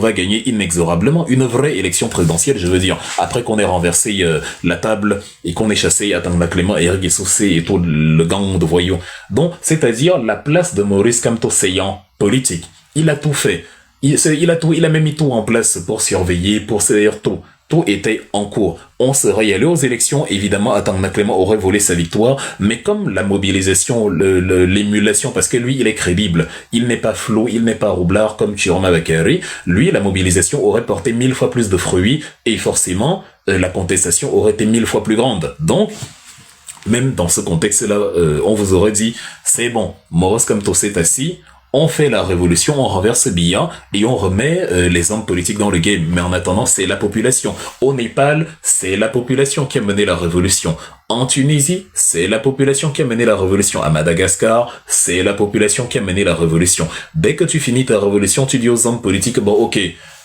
va gagner inexorablement une vraie élection présidentielle, je veux dire. Après qu'on ait renversé la table et qu'on ait chassé Atangla Clément, Eric Essoussé et tout le gang de voyous. Donc, c'est-à-dire la place de Maurice Kamto Seyan politique. Il a tout fait. Il a même mis tout en place pour surveiller, pour servir tout. Tout était en cours. On serait allé aux élections, évidemment, Atangna Clément aurait volé sa victoire, mais comme la mobilisation, l'émulation, parce que lui, il est crédible, il n'est pas flou, il n'est pas roublard comme Chiroma Bakary, lui, la mobilisation aurait porté 1000 fois plus de fruits, et forcément, la contestation aurait été 1000 fois plus grande. Donc, même dans ce contexte-là, on vous aurait dit, c'est bon, Maurice Kamto s'est assis, on fait la révolution, on renverse Biya et on remet les hommes politiques dans le game. Mais en attendant, c'est la population. Au Népal, c'est la population qui a mené la révolution. En Tunisie, c'est la population qui a mené la révolution. À Madagascar, c'est la population qui a mené la révolution. Dès que tu finis ta révolution, tu dis aux hommes politiques, bon ok,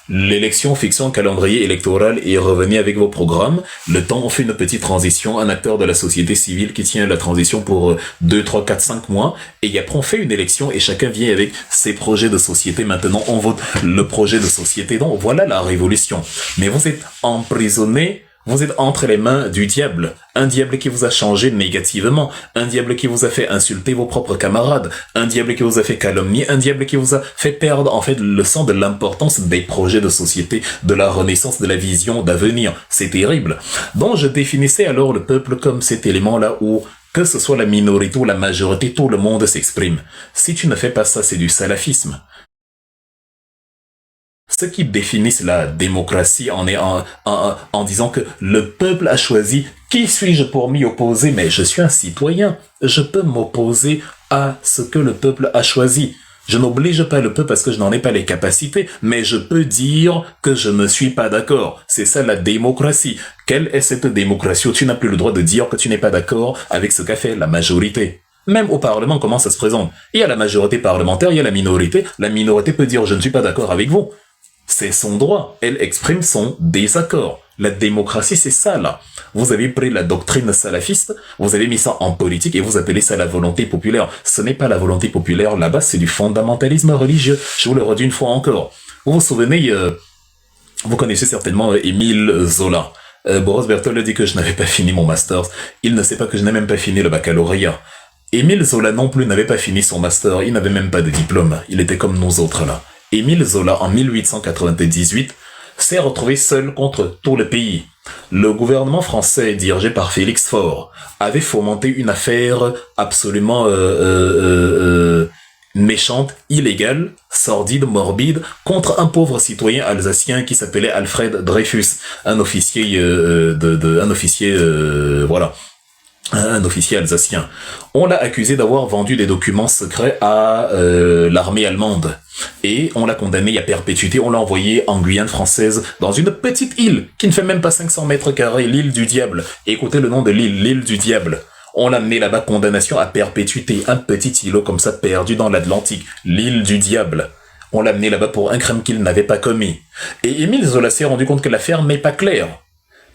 l'élection, fixons un calendrier électoral et revenez avec vos programmes. Le temps, on fait une petite transition, un acteur de la société civile qui tient la transition pour 2, 3, 4, 5 mois. Et après, on fait une élection et chacun vient avec ses projets de société. Maintenant, on vote le projet de société. Donc, voilà la révolution. Mais vous êtes emprisonné. Vous êtes entre les mains du diable. Un diable qui vous a changé négativement. Un diable qui vous a fait insulter vos propres camarades. Un diable qui vous a fait calomnier. Un diable qui vous a fait perdre, en fait, le sens de l'importance des projets de société, de la renaissance, de la vision d'avenir. C'est terrible. Donc, je définissais alors le peuple comme cet élément-là où, que ce soit la minorité ou la majorité, tout le monde s'exprime. Si tu ne fais pas ça, c'est du salafisme. Ceux qui définissent la démocratie en disant que le peuple a choisi qui suis-je pour m'y opposer, mais je suis un citoyen, je peux m'opposer à ce que le peuple a choisi. Je n'oblige pas le peuple parce que je n'en ai pas les capacités, mais je peux dire que je ne suis pas d'accord. C'est ça la démocratie. Quelle est cette démocratie où tu n'as plus le droit de dire que tu n'es pas d'accord avec ce qu'a fait la majorité? Même au Parlement, comment ça se présente? Il y a la majorité parlementaire, il y a la minorité. La minorité peut dire je ne suis pas d'accord avec vous. C'est son droit. Elle exprime son désaccord. La démocratie, c'est ça, là. Vous avez pris la doctrine salafiste, vous avez mis ça en politique et vous appelez ça la volonté populaire. Ce n'est pas la volonté populaire. Là-bas, c'est du fondamentalisme religieux. Je vous le redis une fois encore. Vous vous souvenez, vous connaissez certainement Émile Zola. Boris Berthold dit que je n'avais pas fini mon master. Il ne sait pas que je n'ai même pas fini le baccalauréat. Émile Zola non plus n'avait pas fini son master. Il n'avait même pas de diplôme. Il était comme nous autres, là. Émile Zola, en 1898, s'est retrouvé seul contre tout le pays. Le gouvernement français, dirigé par Félix Faure, avait fomenté une affaire absolument méchante, illégale, sordide, morbide, contre un pauvre citoyen alsacien qui s'appelait Alfred Dreyfus, un officier un officier alsacien. On l'a accusé d'avoir vendu des documents secrets à l'armée allemande. Et on l'a condamné à perpétuité, on l'a envoyé en Guyane française, dans une petite île, qui ne fait même pas 500 mètres carrés, l'île du diable. Écoutez le nom de l'île, l'île du diable. On l'a amené là-bas, condamnation à perpétuité, un petit îlot comme ça perdu dans l'Atlantique, l'île du diable. On l'a amené là-bas pour un crime qu'il n'avait pas commis. Et Émile Zola s'est rendu compte que l'affaire n'est pas claire.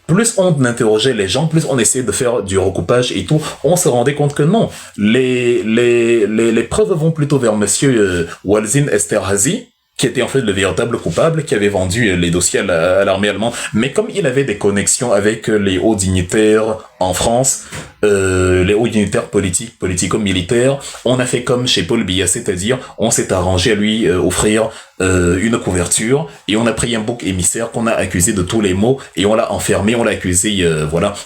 Plus on interrogeait les gens, plus on essayait de faire du recoupage et tout, on se rendait compte que non. Les preuves vont plutôt vers monsieur Walzin Esterhazy, qui était en fait le véritable coupable, qui avait vendu les dossiers à l'armée allemande. Mais comme il avait des connexions avec les hauts dignitaires en France, les hauts dignitaires politiques, politico-militaires, on a fait comme chez Paul Biya, c'est-à-dire on s'est arrangé à lui offrir une couverture et on a pris un bouc émissaire qu'on a accusé de tous les maux et on l'a enfermé, on l'a accusé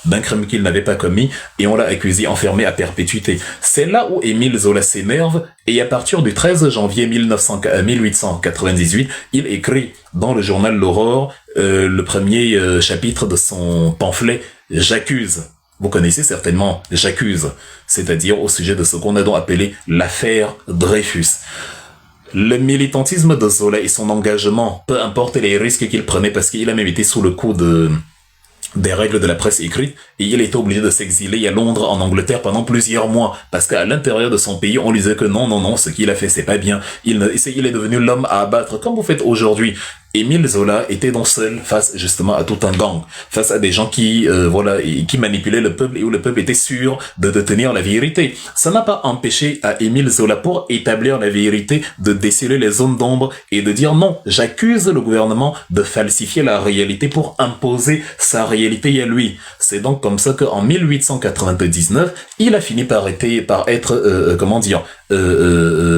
d'un crime qu'il n'avait pas commis et on l'a accusé enfermé à perpétuité. C'est là où Émile Zola s'énerve et à partir du 13 janvier 1898, il écrit dans le journal L'Aurore le premier chapitre de son pamphlet « J'accuse ». Vous connaissez certainement « J'accuse », c'est-à-dire au sujet de ce qu'on a donc appelé l'affaire Dreyfus. Le militantisme de Zola et son engagement, peu importe les risques qu'il prenait, parce qu'il a même été sous le coup des règles de la presse écrite, et il était obligé de s'exiler à Londres, en Angleterre, pendant plusieurs mois, parce qu'à l'intérieur de son pays, on lui disait que non, ce qu'il a fait, c'est pas bien, il est devenu l'homme à abattre, comme vous faites aujourd'hui. Émile Zola était donc seul face justement à tout un gang, face à des gens qui qui manipulaient le peuple et où le peuple était sûr de détenir la vérité. Ça n'a pas empêché à Émile Zola, pour établir la vérité, de déceler les zones d'ombre et de dire non, j'accuse le gouvernement de falsifier la réalité pour imposer sa réalité à lui. C'est donc comme ça qu'en 1899, il a fini par être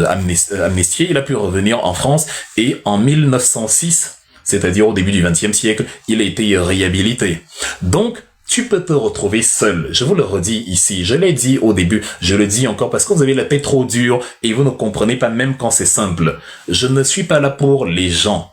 amnistié. Il a pu revenir en France et en 1906, c'est-à-dire au début du XXe siècle, il a été réhabilité. Donc, tu peux te retrouver seul. Je vous le redis ici. Je l'ai dit au début. Je le dis encore parce que vous avez la tête trop dure et vous ne comprenez pas même quand c'est simple. Je ne suis pas là pour les gens.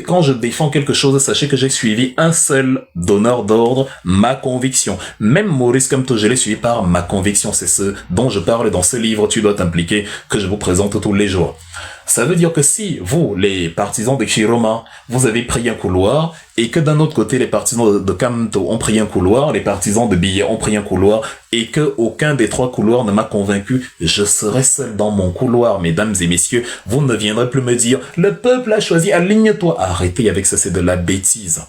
Quand je défends quelque chose, sachez que j'ai suivi un seul donneur d'ordre, ma conviction. Même Maurice Kamto, je l'ai suivi par ma conviction. C'est ce dont je parle dans ce livre, Tu dois t'impliquer, que je vous présente tous les jours. Ça veut dire que si vous, les partisans de Chiroma, vous avez pris un couloir, et que d'un autre côté, les partisans de Kamto ont pris un couloir, les partisans de Biya ont pris un couloir, et que aucun des trois couloirs ne m'a convaincu, je serai seul dans mon couloir, mesdames et messieurs. Vous ne viendrez plus me dire, le peuple a choisi, aligne-toi. Arrêtez avec ça, c'est de la bêtise.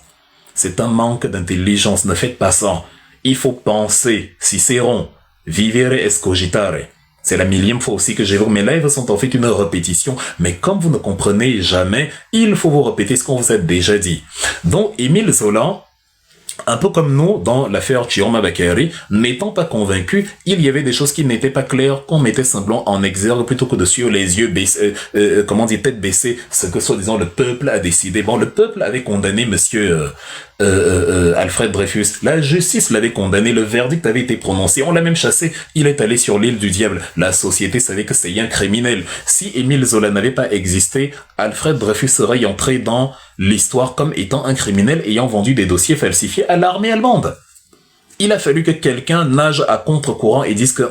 C'est un manque d'intelligence, ne faites pas ça. Il faut penser, Cicéron, vivere est cogitare. C'est la millième fois aussi que j'évoque. Mes lives sont en fait une répétition, mais comme vous ne comprenez jamais, il faut vous répéter ce qu'on vous a déjà dit. Donc, Émile Zola, un peu comme nous, dans l'affaire Chiroma Bakary, n'étant pas convaincu, il y avait des choses qui n'étaient pas claires, qu'on mettait simplement en exergue plutôt que de suivre les yeux baissés, tête baissée, ce que soi-disant le peuple a décidé. Bon, le peuple avait condamné monsieur Alfred Dreyfus. La justice l'avait condamné, le verdict avait été prononcé, on l'a même chassé, il est allé sur l'île du diable. La société savait que c'est un criminel. Si Émile Zola n'avait pas existé, Alfred Dreyfus serait entré dans l'histoire comme étant un criminel ayant vendu des dossiers falsifiés à l'armée allemande. Il a fallu que quelqu'un nage à contre-courant et dise que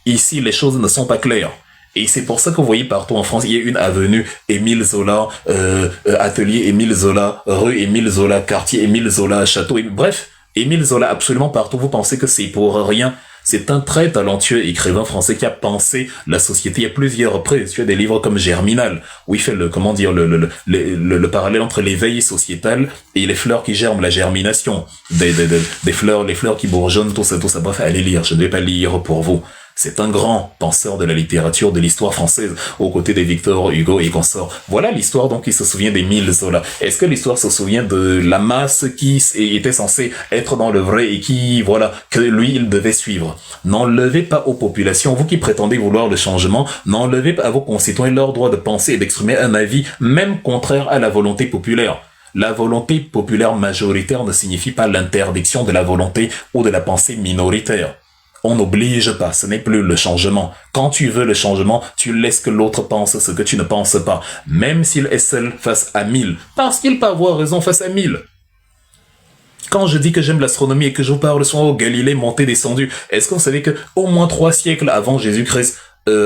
ici les choses ne sont pas claires. Et c'est pour ça que vous voyez partout en France, il y a une avenue Émile Zola, atelier Émile Zola, rue Émile Zola, quartier Émile Zola, château, bref, Émile Zola absolument partout. Vous pensez que c'est pour rien. C'est un très talentueux écrivain français qui a pensé la société. Il y a plusieurs reprises. Tu as des livres comme Germinal, où il fait le parallèle entre l'éveil sociétal et les fleurs qui germent, la germination des fleurs, les fleurs qui bourgeonnent, tout ça. Bref, allez lire. Je ne vais pas lire pour vous. C'est un grand penseur de la littérature, de l'histoire française, aux côtés de Victor Hugo et consorts. Voilà l'histoire donc qui se souvient d'Émile Zola. Est-ce que l'histoire se souvient de la masse qui était censée être dans le vrai et qui, que lui, il devait suivre? N'enlevez pas aux populations, vous qui prétendez vouloir le changement, n'enlevez pas à vos concitoyens leur droit de penser et d'exprimer un avis, même contraire à la volonté populaire. La volonté populaire majoritaire ne signifie pas l'interdiction de la volonté ou de la pensée minoritaire. On n'oblige pas, ce n'est plus le changement. Quand tu veux le changement, tu laisses que l'autre pense ce que tu ne penses pas, même s'il est seul face à 1000, parce qu'il peut avoir raison face à 1000. Quand je dis que j'aime l'astronomie et que je vous parle souvent au Galilée monté descendu, est-ce que vous savez que au moins 3 siècles avant Jésus-Christ,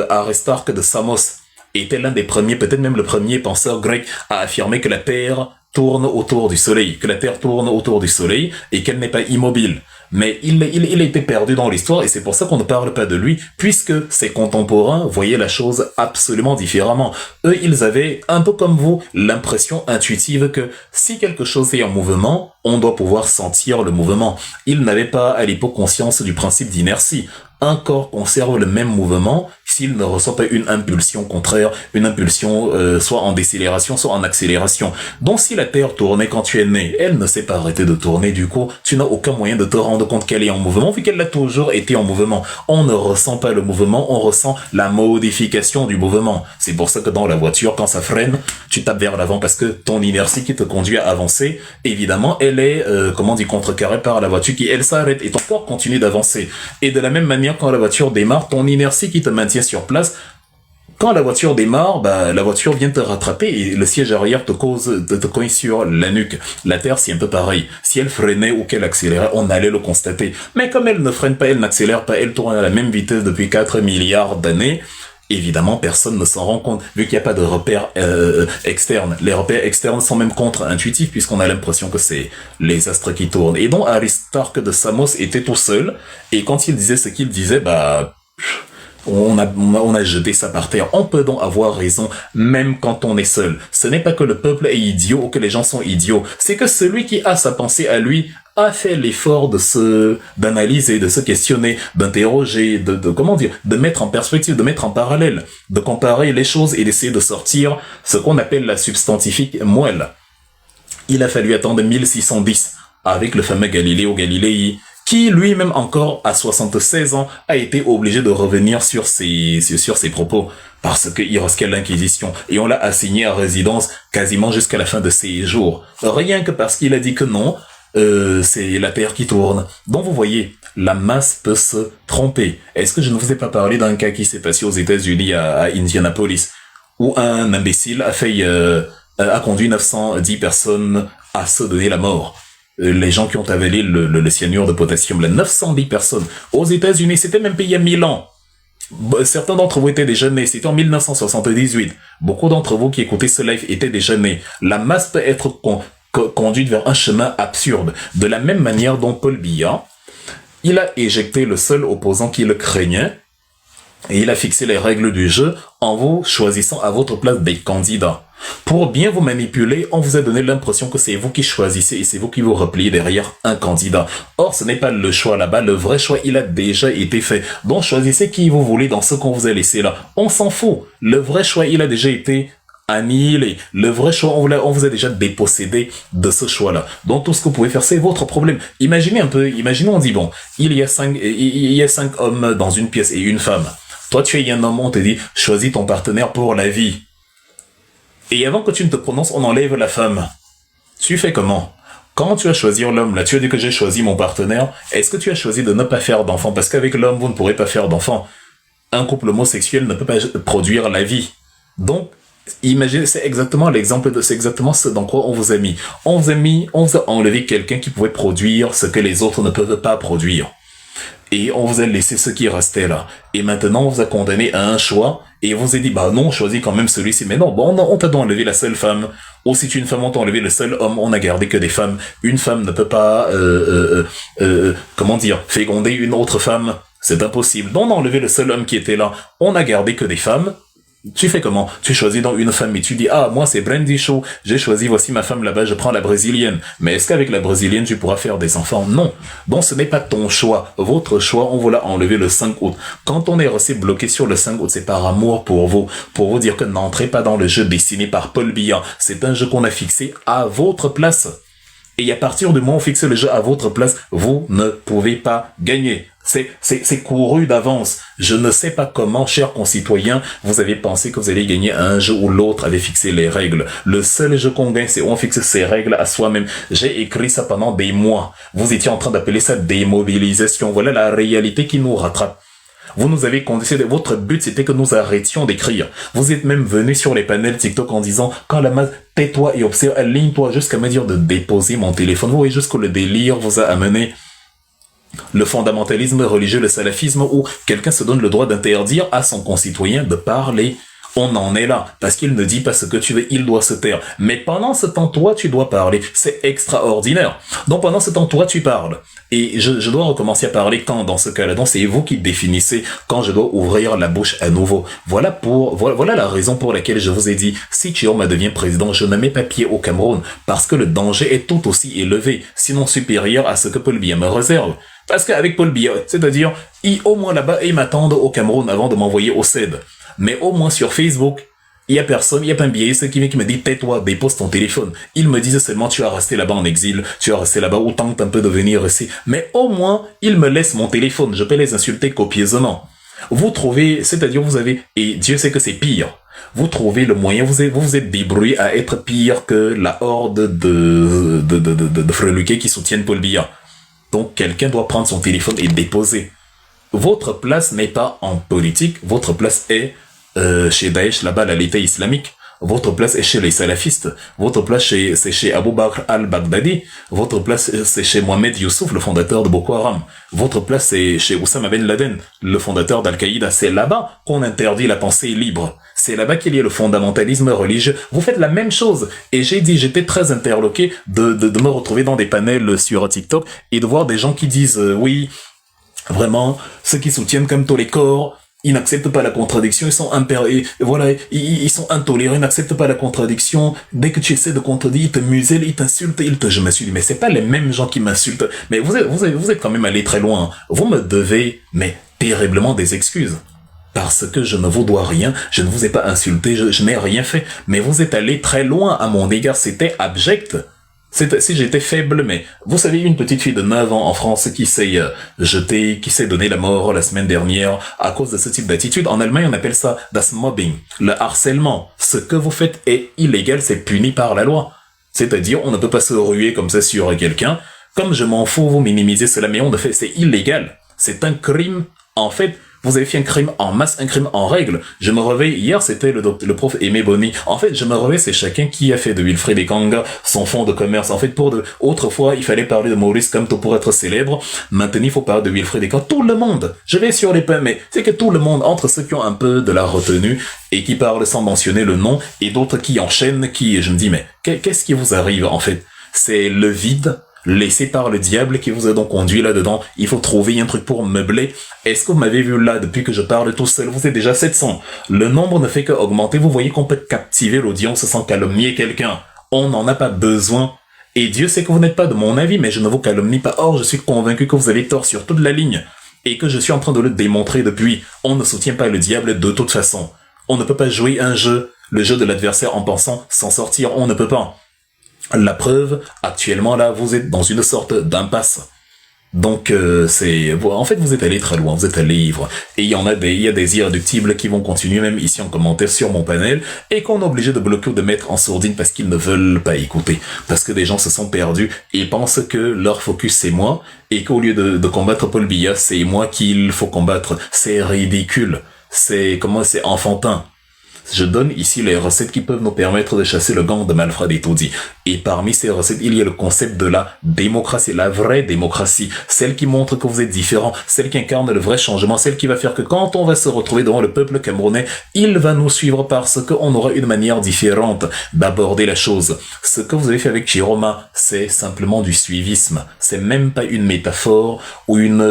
Aristarque de Samos était l'un des premiers, peut-être même le premier penseur grec à affirmer que la Terre tourne autour du Soleil, et qu'elle n'est pas immobile. Mais il a été perdu dans l'histoire et c'est pour ça qu'on ne parle pas de lui, puisque ses contemporains voyaient la chose absolument différemment. Eux, ils avaient, un peu comme vous, l'impression intuitive que si quelque chose est en mouvement, on doit pouvoir sentir le mouvement. Ils n'avaient pas à l'époque conscience du principe d'inertie. Un corps conserve le même mouvement s'il ne reçoit pas une impulsion contraire, une impulsion soit en décélération, soit en accélération. Donc si la Terre tournait quand tu es né, elle ne s'est pas arrêtée de tourner, du coup, tu n'as aucun moyen de te rendre compte qu'elle est en mouvement, vu qu'elle a toujours été en mouvement. On ne ressent pas le mouvement, on ressent la modification du mouvement. C'est pour ça que dans la voiture, quand ça freine, tu tapes vers l'avant parce que ton inertie qui te conduit à avancer, évidemment, elle est, contrecarrée par la voiture qui, elle, s'arrête et ton corps continue d'avancer. Et de la même manière, quand la voiture démarre, ton inertie qui te maintient sur place, quand la voiture démarre, la voiture vient te rattraper et le siège arrière te cogne sur la nuque. La Terre, c'est un peu pareil. Si elle freinait ou qu'elle accélérait, on allait le constater. Mais comme elle ne freine pas, elle n'accélère pas, elle tourne à la même vitesse depuis 4 milliards d'années, évidemment, personne ne s'en rend compte, vu qu'il n'y a pas de repères externes. Les repères externes sont même contre-intuitifs, puisqu'on a l'impression que c'est les astres qui tournent. Et donc, Aristarque de Samos était tout seul, et quand il disait ce qu'il disait, on a jeté ça par terre. On peut donc avoir raison même quand on est seul. Ce n'est pas que le peuple est idiot ou que les gens sont idiots. C'est que celui qui a sa pensée à lui a fait l'effort d'analyser, de se questionner, d'interroger, de mettre en perspective, de mettre en parallèle, de comparer les choses et d'essayer de sortir ce qu'on appelle la substantifique moelle. Il a fallu attendre 1610 avec le fameux Galiléo Galilei, qui lui-même encore à 76 ans a été obligé de revenir sur ses propos parce qu'il risquait l'Inquisition et on l'a assigné à résidence quasiment jusqu'à la fin de ses jours. Rien que parce qu'il a dit que non, c'est la Terre qui tourne. Donc vous voyez, la masse peut se tromper. Est-ce que je ne vous ai pas parlé d'un cas qui s'est passé aux États-Unis à Indianapolis où un imbécile a conduit 910 personnes à se donner la mort? Les gens qui ont avalé le cyanure de potassium, là, 910 personnes. Aux États-Unis, c'était même payé il y a 1000 ans. Certains d'entre vous étaient déjà nés, c'était en 1978. Beaucoup d'entre vous qui écoutez ce live étaient déjà nés. La masse peut être conduite vers un chemin absurde. De la même manière dont Paul Biya, il a éjecté le seul opposant qui le craignait, et il a fixé les règles du jeu en vous choisissant à votre place des candidats. Pour bien vous manipuler, on vous a donné l'impression que c'est vous qui choisissez et c'est vous qui vous repliez derrière un candidat. Or, ce n'est pas le choix là-bas. Le vrai choix, il a déjà été fait. Donc, choisissez qui vous voulez dans ce qu'on vous a laissé là. On s'en fout. Le vrai choix, il a déjà été annihilé. Le vrai choix, on vous a déjà dépossédé de ce choix-là. Donc, tout ce que vous pouvez faire, c'est votre problème. Imaginez un peu, imaginons, on dit, bon, il y a 5 hommes dans une pièce et une femme. Toi, tu es un homme, on te dit, choisis ton partenaire pour la vie. Et avant que tu ne te prononces, on enlève la femme. Tu fais comment? Quand tu as choisi l'homme, là, tu as dit que j'ai choisi mon partenaire, est-ce que tu as choisi de ne pas faire d'enfant? Parce qu'avec l'homme, vous ne pourrez pas faire d'enfant. Un couple homosexuel ne peut pas produire la vie. Donc, imaginez, c'est exactement ce dans quoi on vous a mis. On vous a enlevé quelqu'un qui pouvait produire ce que les autres ne peuvent pas produire. Et on vous a laissé ce qui restait là. Et maintenant, on vous a condamné à un choix, et on vous a dit, bah non, choisis quand même celui-ci. Mais non, bon, on t'a donc enlevé la seule femme. Ou si tu es une femme, on t'a enlevé le seul homme, on a gardé que des femmes. Une femme ne peut pas, féconder une autre femme. C'est impossible. Donc on a enlevé le seul homme qui était là. On a gardé que des femmes. Tu fais comment? Tu choisis donc une femme et tu dis, ah, moi c'est Brandy Shaw, j'ai choisi, voici ma femme là-bas, je prends la brésilienne. Mais est-ce qu'avec la brésilienne tu pourras faire des enfants? Non. Donc ce n'est pas ton choix. Votre choix, on vous l'a enlevé le 5 août. Quand on est resté bloqué sur le 5 août, c'est par amour pour vous dire que n'entrez pas dans le jeu dessiné par Paul Biya. C'est un jeu qu'on a fixé à votre place. Et à partir du moment où on fixe le jeu à votre place, vous ne pouvez pas gagner. C'est couru d'avance. Je ne sais pas comment, chers concitoyens, vous avez pensé que vous allez gagner à un jeu où l'autre avait fixé les règles. Le seul jeu qu'on gagne, c'est où on fixe ses règles à soi-même. J'ai écrit ça pendant des mois. Vous étiez en train d'appeler ça démobilisation. Voilà la réalité qui nous rattrape. Vous nous avez conditionné. Votre but, c'était que nous arrêtions d'écrire. Vous êtes même venu sur les panels TikTok en disant, quand la masse, tais-toi et observe, aligne-toi jusqu'à me dire de déposer mon téléphone. Vous voyez jusqu'où le délire vous a amené. Le fondamentalisme religieux, le salafisme, où quelqu'un se donne le droit d'interdire à son concitoyen de parler. On en est là, parce qu'il ne dit pas ce que tu veux, il doit se taire. Mais pendant ce temps, toi, tu dois parler. C'est extraordinaire. Donc pendant ce temps, toi, tu parles. Et je dois recommencer à parler quand, dans ce cas-là. Donc c'est vous qui définissez quand je dois ouvrir la bouche à nouveau. Voilà la raison pour laquelle je vous ai dit, si Chioma devient président, je ne mets pas pied au Cameroun, parce que le danger est tout aussi élevé, sinon supérieur à ce que Paul Biya me réserve. Parce qu'avec Paul Biya, c'est-à-dire, au moins là-bas, ils m'attendent au Cameroun avant de m'envoyer au CED. Mais au moins sur Facebook, il y a personne, il y a pas un biaisé qui me dit, tais-toi, dépose ton téléphone. Ils me disent seulement, tu vas rester là-bas en exil, tu vas rester là-bas ou tente un peu de venir ici. Mais au moins, ils me laissent mon téléphone, je peux les insulter copieusement. Vous trouvez, c'est-à-dire vous avez, et Dieu sait que c'est pire, vous trouvez le moyen, vous êtes débrouillé à être pire que la horde de freluquets qui soutiennent Paul Biya. Donc quelqu'un doit prendre son téléphone et déposer. Votre place n'est pas en politique, votre place est chez Daesh, là-bas, l'État islamique. Votre place est chez les salafistes. Votre place, c'est chez Abu Bakr al-Baghdadi. Votre place, c'est chez Mohamed Youssouf, le fondateur de Boko Haram. Votre place, c'est chez Oussama Ben Laden, le fondateur d'Al-Qaïda. C'est là-bas qu'on interdit la pensée libre. C'est là-bas qu'il y a le fondamentalisme religieux. Vous faites la même chose. Et j'étais très interloqué de me retrouver dans des panels sur TikTok et de voir des gens qui disent, oui, vraiment, ceux qui soutiennent comme tous les corps, Ils n'acceptent pas la contradiction, ils sont voilà, ils sont intolérants, ils n'acceptent pas la contradiction. Dès que tu essaies de contredire, ils te muselent, ils t'insultent, je me suis dit, mais c'est pas les mêmes gens qui m'insultent. Mais vous êtes quand même allé très loin. Vous me devez, mais terriblement des excuses. Parce que je ne vous dois rien, je ne vous ai pas insulté, je n'ai rien fait. Mais vous êtes allé très loin à mon égard, c'était abject. Si j'étais faible, mais vous savez, une petite fille de 9 ans en France qui s'est jetée, qui s'est donné la mort la semaine dernière à cause de ce type d'attitude. En Allemagne, on appelle ça das Mobbing, le harcèlement. Ce que vous faites est illégal, c'est puni par la loi. C'est-à-dire, on ne peut pas se ruer comme ça sur quelqu'un. Comme je m'en fous, vous minimisez cela, mais on ne fait, c'est illégal. C'est un crime, en fait. Vous avez fait un crime en masse, un crime en règle. Je me réveille, hier c'était le prof Aimé Bonny. En fait, je me réveille, c'est chacun qui a fait de Wilfried Ekanga son fonds de commerce. En fait, autrefois, il fallait parler de Maurice Kamto pour être célèbre. Maintenant, il faut parler de Wilfried Ekanga. Tout le monde. Je vais sur les pains, mais c'est que tout le monde, entre ceux qui ont un peu de la retenue et qui parlent sans mentionner le nom, et d'autres qui enchaînent, je me dis, mais qu'est-ce qui vous arrive, en fait? C'est le vide laissé par le diable qui vous a donc conduit là-dedans. Il faut trouver un truc pour meubler. Est-ce que vous m'avez vu là, depuis que je parle tout seul, vous êtes déjà 700. Le nombre ne fait qu'augmenter. Vous voyez qu'on peut captiver l'audience sans calomnier quelqu'un. On n'en a pas besoin. Et Dieu sait que vous n'êtes pas de mon avis, mais je ne vous calomnie pas. Or, je suis convaincu que vous avez tort sur toute la ligne. Et que je suis en train de le démontrer depuis. On ne soutient pas le diable de toute façon. On ne peut pas jouer un jeu, le jeu de l'adversaire en pensant s'en sortir. On ne peut pas. La preuve, actuellement là, vous êtes dans une sorte d'impasse. Donc en fait vous êtes allé très loin, vous êtes allé ivre. Et il y a des irréductibles qui vont continuer même ici en commentaire sur mon panel et qu'on est obligé de bloquer ou de mettre en sourdine parce qu'ils ne veulent pas écouter. Parce que des gens se sont perdus et pensent que leur focus c'est moi et qu'au lieu de combattre Paul Biya, c'est moi qu'il faut combattre. C'est ridicule. C'est enfantin. Je donne ici les recettes qui peuvent nous permettre de chasser le gang de Malfred Etoudi. Et parmi ces recettes, il y a le concept de la démocratie, la vraie démocratie, celle qui montre que vous êtes différent, celle qui incarne le vrai changement, celle qui va faire que quand on va se retrouver devant le peuple camerounais, il va nous suivre parce qu'on aura une manière différente d'aborder la chose. Ce que vous avez fait avec Chiroma, c'est simplement du suivisme. C'est même pas une métaphore ou une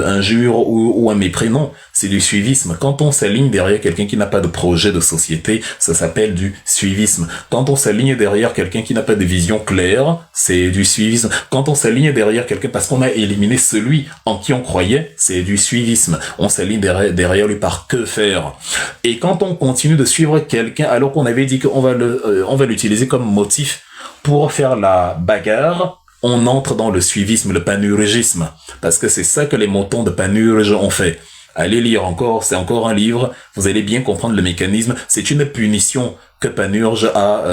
injure ou un mépris, non. C'est du suivisme. Quand on s'aligne derrière quelqu'un qui n'a pas de projet de société, ça s'appelle du suivisme. Quand on s'aligne derrière quelqu'un qui n'a pas de vision claire, c'est du suivisme. Quand on s'aligne derrière quelqu'un parce qu'on a éliminé celui en qui on croyait, c'est du suivisme. On s'aligne derrière lui par que faire. Et quand on continue de suivre quelqu'un alors qu'on avait dit qu'on va l'utiliser comme motif pour faire la bagarre, on entre dans le suivisme, le panurgisme. Parce que c'est ça que les moutons de Panurge ont fait. Allez lire encore, c'est encore un livre, vous allez bien comprendre le mécanisme. C'est une punition que Panurge a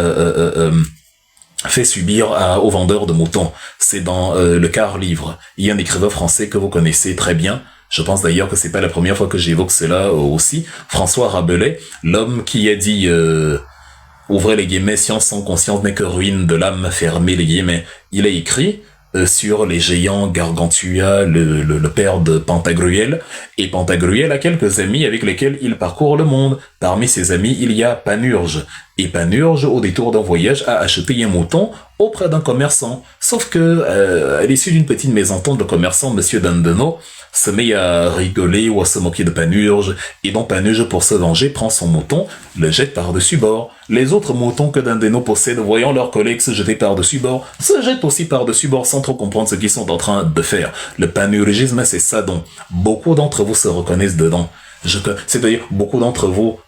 fait subir aux vendeurs de moutons. C'est dans le quart livre. Il y a un écrivain français que vous connaissez très bien. Je pense d'ailleurs que c'est pas la première fois que j'évoque cela aussi. François Rabelais, l'homme qui a dit ouvrez les guillemets, science sans conscience n'est que ruine de l'âme, fermez les guillemets. Il a écrit sur les géants Gargantua, le père de Pantagruel, et Pantagruel a quelques amis avec lesquels il parcourt le monde. Parmi ses amis, il y a Panurge. Et Panurge, au détour d'un voyage, a acheté un mouton auprès d'un commerçant. Sauf que, à l'issue d'une petite mésentente, le commerçant, Monsieur Dandeno, se met à rigoler ou à se moquer de Panurge, et donc Panurge, pour se venger, prend son mouton, le jette par-dessus bord. Les autres moutons que Dandeno possède, voyant leurs collègues se jeter par-dessus bord, se jettent aussi par-dessus bord sans trop comprendre ce qu'ils sont en train de faire. Le panurgisme, c'est ça donc. Beaucoup d'entre vous se reconnaissent dedans. C'est-à-dire, beaucoup d'entre vous,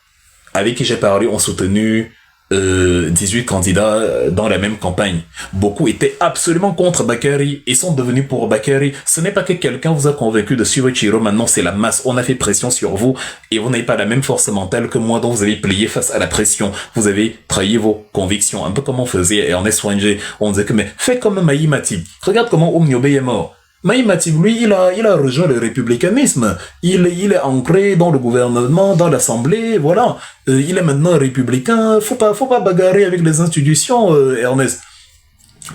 avec qui j'ai parlé, ont soutenu 18 candidats dans la même campagne. Beaucoup étaient absolument contre Bakary et sont devenus pour Bakary. Ce n'est pas que quelqu'un vous a convaincu de suivre Chiro, maintenant c'est la masse. On a fait pression sur vous et vous n'avez pas la même force mentale que moi, dont vous avez plié face à la pression. Vous avez trahi vos convictions, un peu comme on faisait à Ernest Wangé. On disait que mais fais comme Maï Matib. Regarde comment Oumniobé est mort. Maï Matib, lui, il a rejoint le républicanisme. Il est ancré dans le gouvernement, dans l'Assemblée, voilà. Il est maintenant républicain. Faut pas bagarrer avec les institutions, Ernest.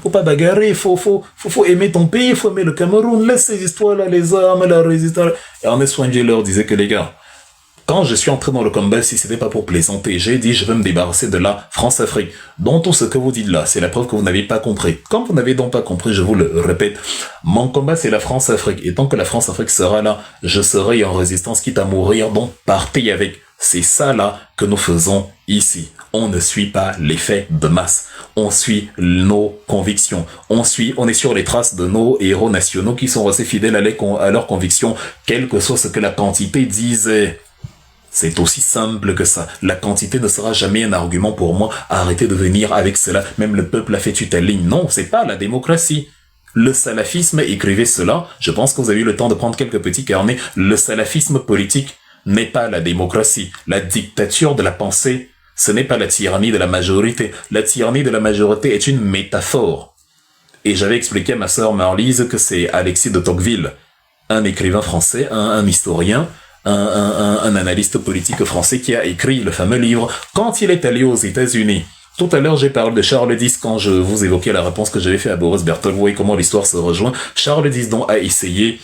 Faut pas bagarrer, faut aimer ton pays, faut aimer le Cameroun. Laisse ces histoires-là, les armes, la résistance. Ernest Wangé leur disait que les gars, Quand je suis entré dans le combat, si c'était pas pour plaisanter, j'ai dit je veux me débarrasser de la France-Afrique. Donc tout ce que vous dites là, c'est la preuve que vous n'avez pas compris. Comme vous n'avez donc pas compris, je vous le répète, mon combat c'est la France-Afrique. Et tant que la France-Afrique sera là, je serai en résistance quitte à mourir, donc partez avec. C'est ça là que nous faisons ici. On ne suit pas l'effet de masse. On suit nos convictions. On est sur les traces de nos héros nationaux qui sont restés fidèles à leurs convictions, quel que soit ce que la quantité disait. C'est aussi simple que ça. La quantité ne sera jamais un argument pour moi. Arrêtez de venir avec cela. Même le peuple a fait telle ligne. Non, c'est pas la démocratie. Le salafisme, écrivez cela. Je pense que vous avez eu le temps de prendre quelques petits carnets. Le salafisme politique n'est pas la démocratie. La dictature de la pensée, ce n'est pas la tyrannie de la majorité. La tyrannie de la majorité est une métaphore. Et j'avais expliqué à ma sœur Marlise que c'est Alexis de Tocqueville, un écrivain français, un historien, un analyste politique français qui a écrit le fameux livre quand il est allé aux États-Unis. Tout à l'heure, j'ai parlé de Charles X quand je vous évoquais la réponse que j'avais fait à Boris Berthold. Vous voyez comment l'histoire se rejoint. Charles X donc a essayé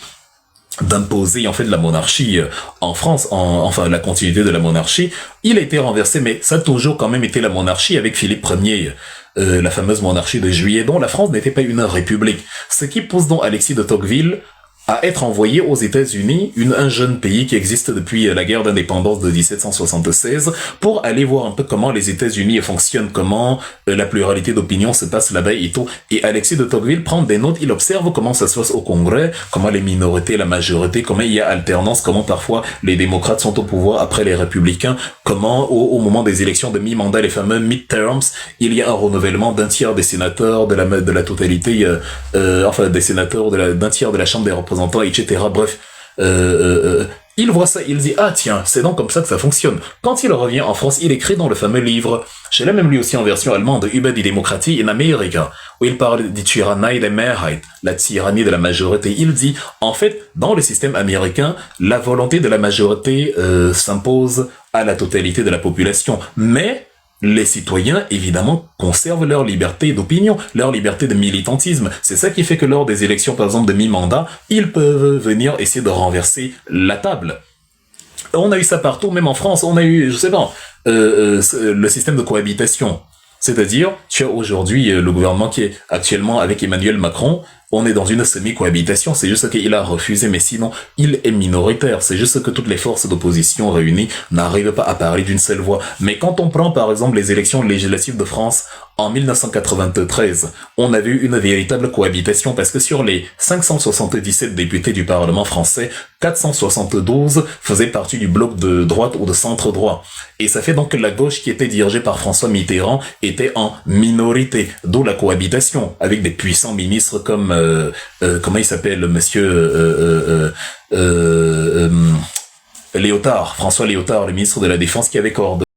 d'imposer en fait la monarchie en France, enfin la continuité de la monarchie. Il a été renversé, mais ça a toujours quand même été la monarchie avec Philippe Ier, la fameuse monarchie de Juillet, dont la France n'était pas une république. Ce qui pousse donc Alexis de Tocqueville à être envoyé aux États-Unis, un jeune pays qui existe depuis la guerre d'indépendance de 1776, pour aller voir un peu comment les États-Unis fonctionnent, comment la pluralité d'opinion se passe là-bas et tout. Et Alexis de Tocqueville prend des notes, il observe comment ça se passe au Congrès, comment les minorités, la majorité, comment il y a alternance, comment parfois les démocrates sont au pouvoir après les républicains, comment au moment des élections de mi-mandat, les fameux midterms, il y a un renouvellement d'un tiers des sénateurs, de la totalité, enfin des sénateurs d'un tiers de la Chambre des représentants, etc. Bref, il voit ça, il dit, ah tiens, c'est donc comme ça que ça fonctionne. Quand il revient en France, il écrit dans le fameux livre, je l'ai même lu aussi en version allemande, Über die Demokratie in Amerika, où il parle de Tyrannei der Mehrheit, la tyrannie de la majorité. Il dit, en fait, dans le système américain, la volonté de la majorité s'impose à la totalité de la population, mais les citoyens, évidemment, conservent leur liberté d'opinion, leur liberté de militantisme. C'est ça qui fait que lors des élections, par exemple, de mi-mandat, ils peuvent venir essayer de renverser la table. On a eu ça partout, même en France, on a eu, je sais pas, le système de cohabitation. C'est-à-dire, tu as aujourd'hui le gouvernement qui est actuellement avec Emmanuel Macron, on est dans une semi-cohabitation, c'est juste qu'il a refusé, mais sinon, il est minoritaire. C'est juste que toutes les forces d'opposition réunies n'arrivent pas à parler d'une seule voix. Mais quand on prend, par exemple, les élections législatives de France, en 1993, on a vu une véritable cohabitation parce que sur les 577 députés du Parlement français, 472 faisaient partie du bloc de droite ou de centre droit. Et ça fait donc que la gauche qui était dirigée par François Mitterrand était en minorité, d'où la cohabitation avec des puissants ministres comme comment il s'appelle, monsieur Léotard, François Léotard, le ministre de la Défense qui avait coordonné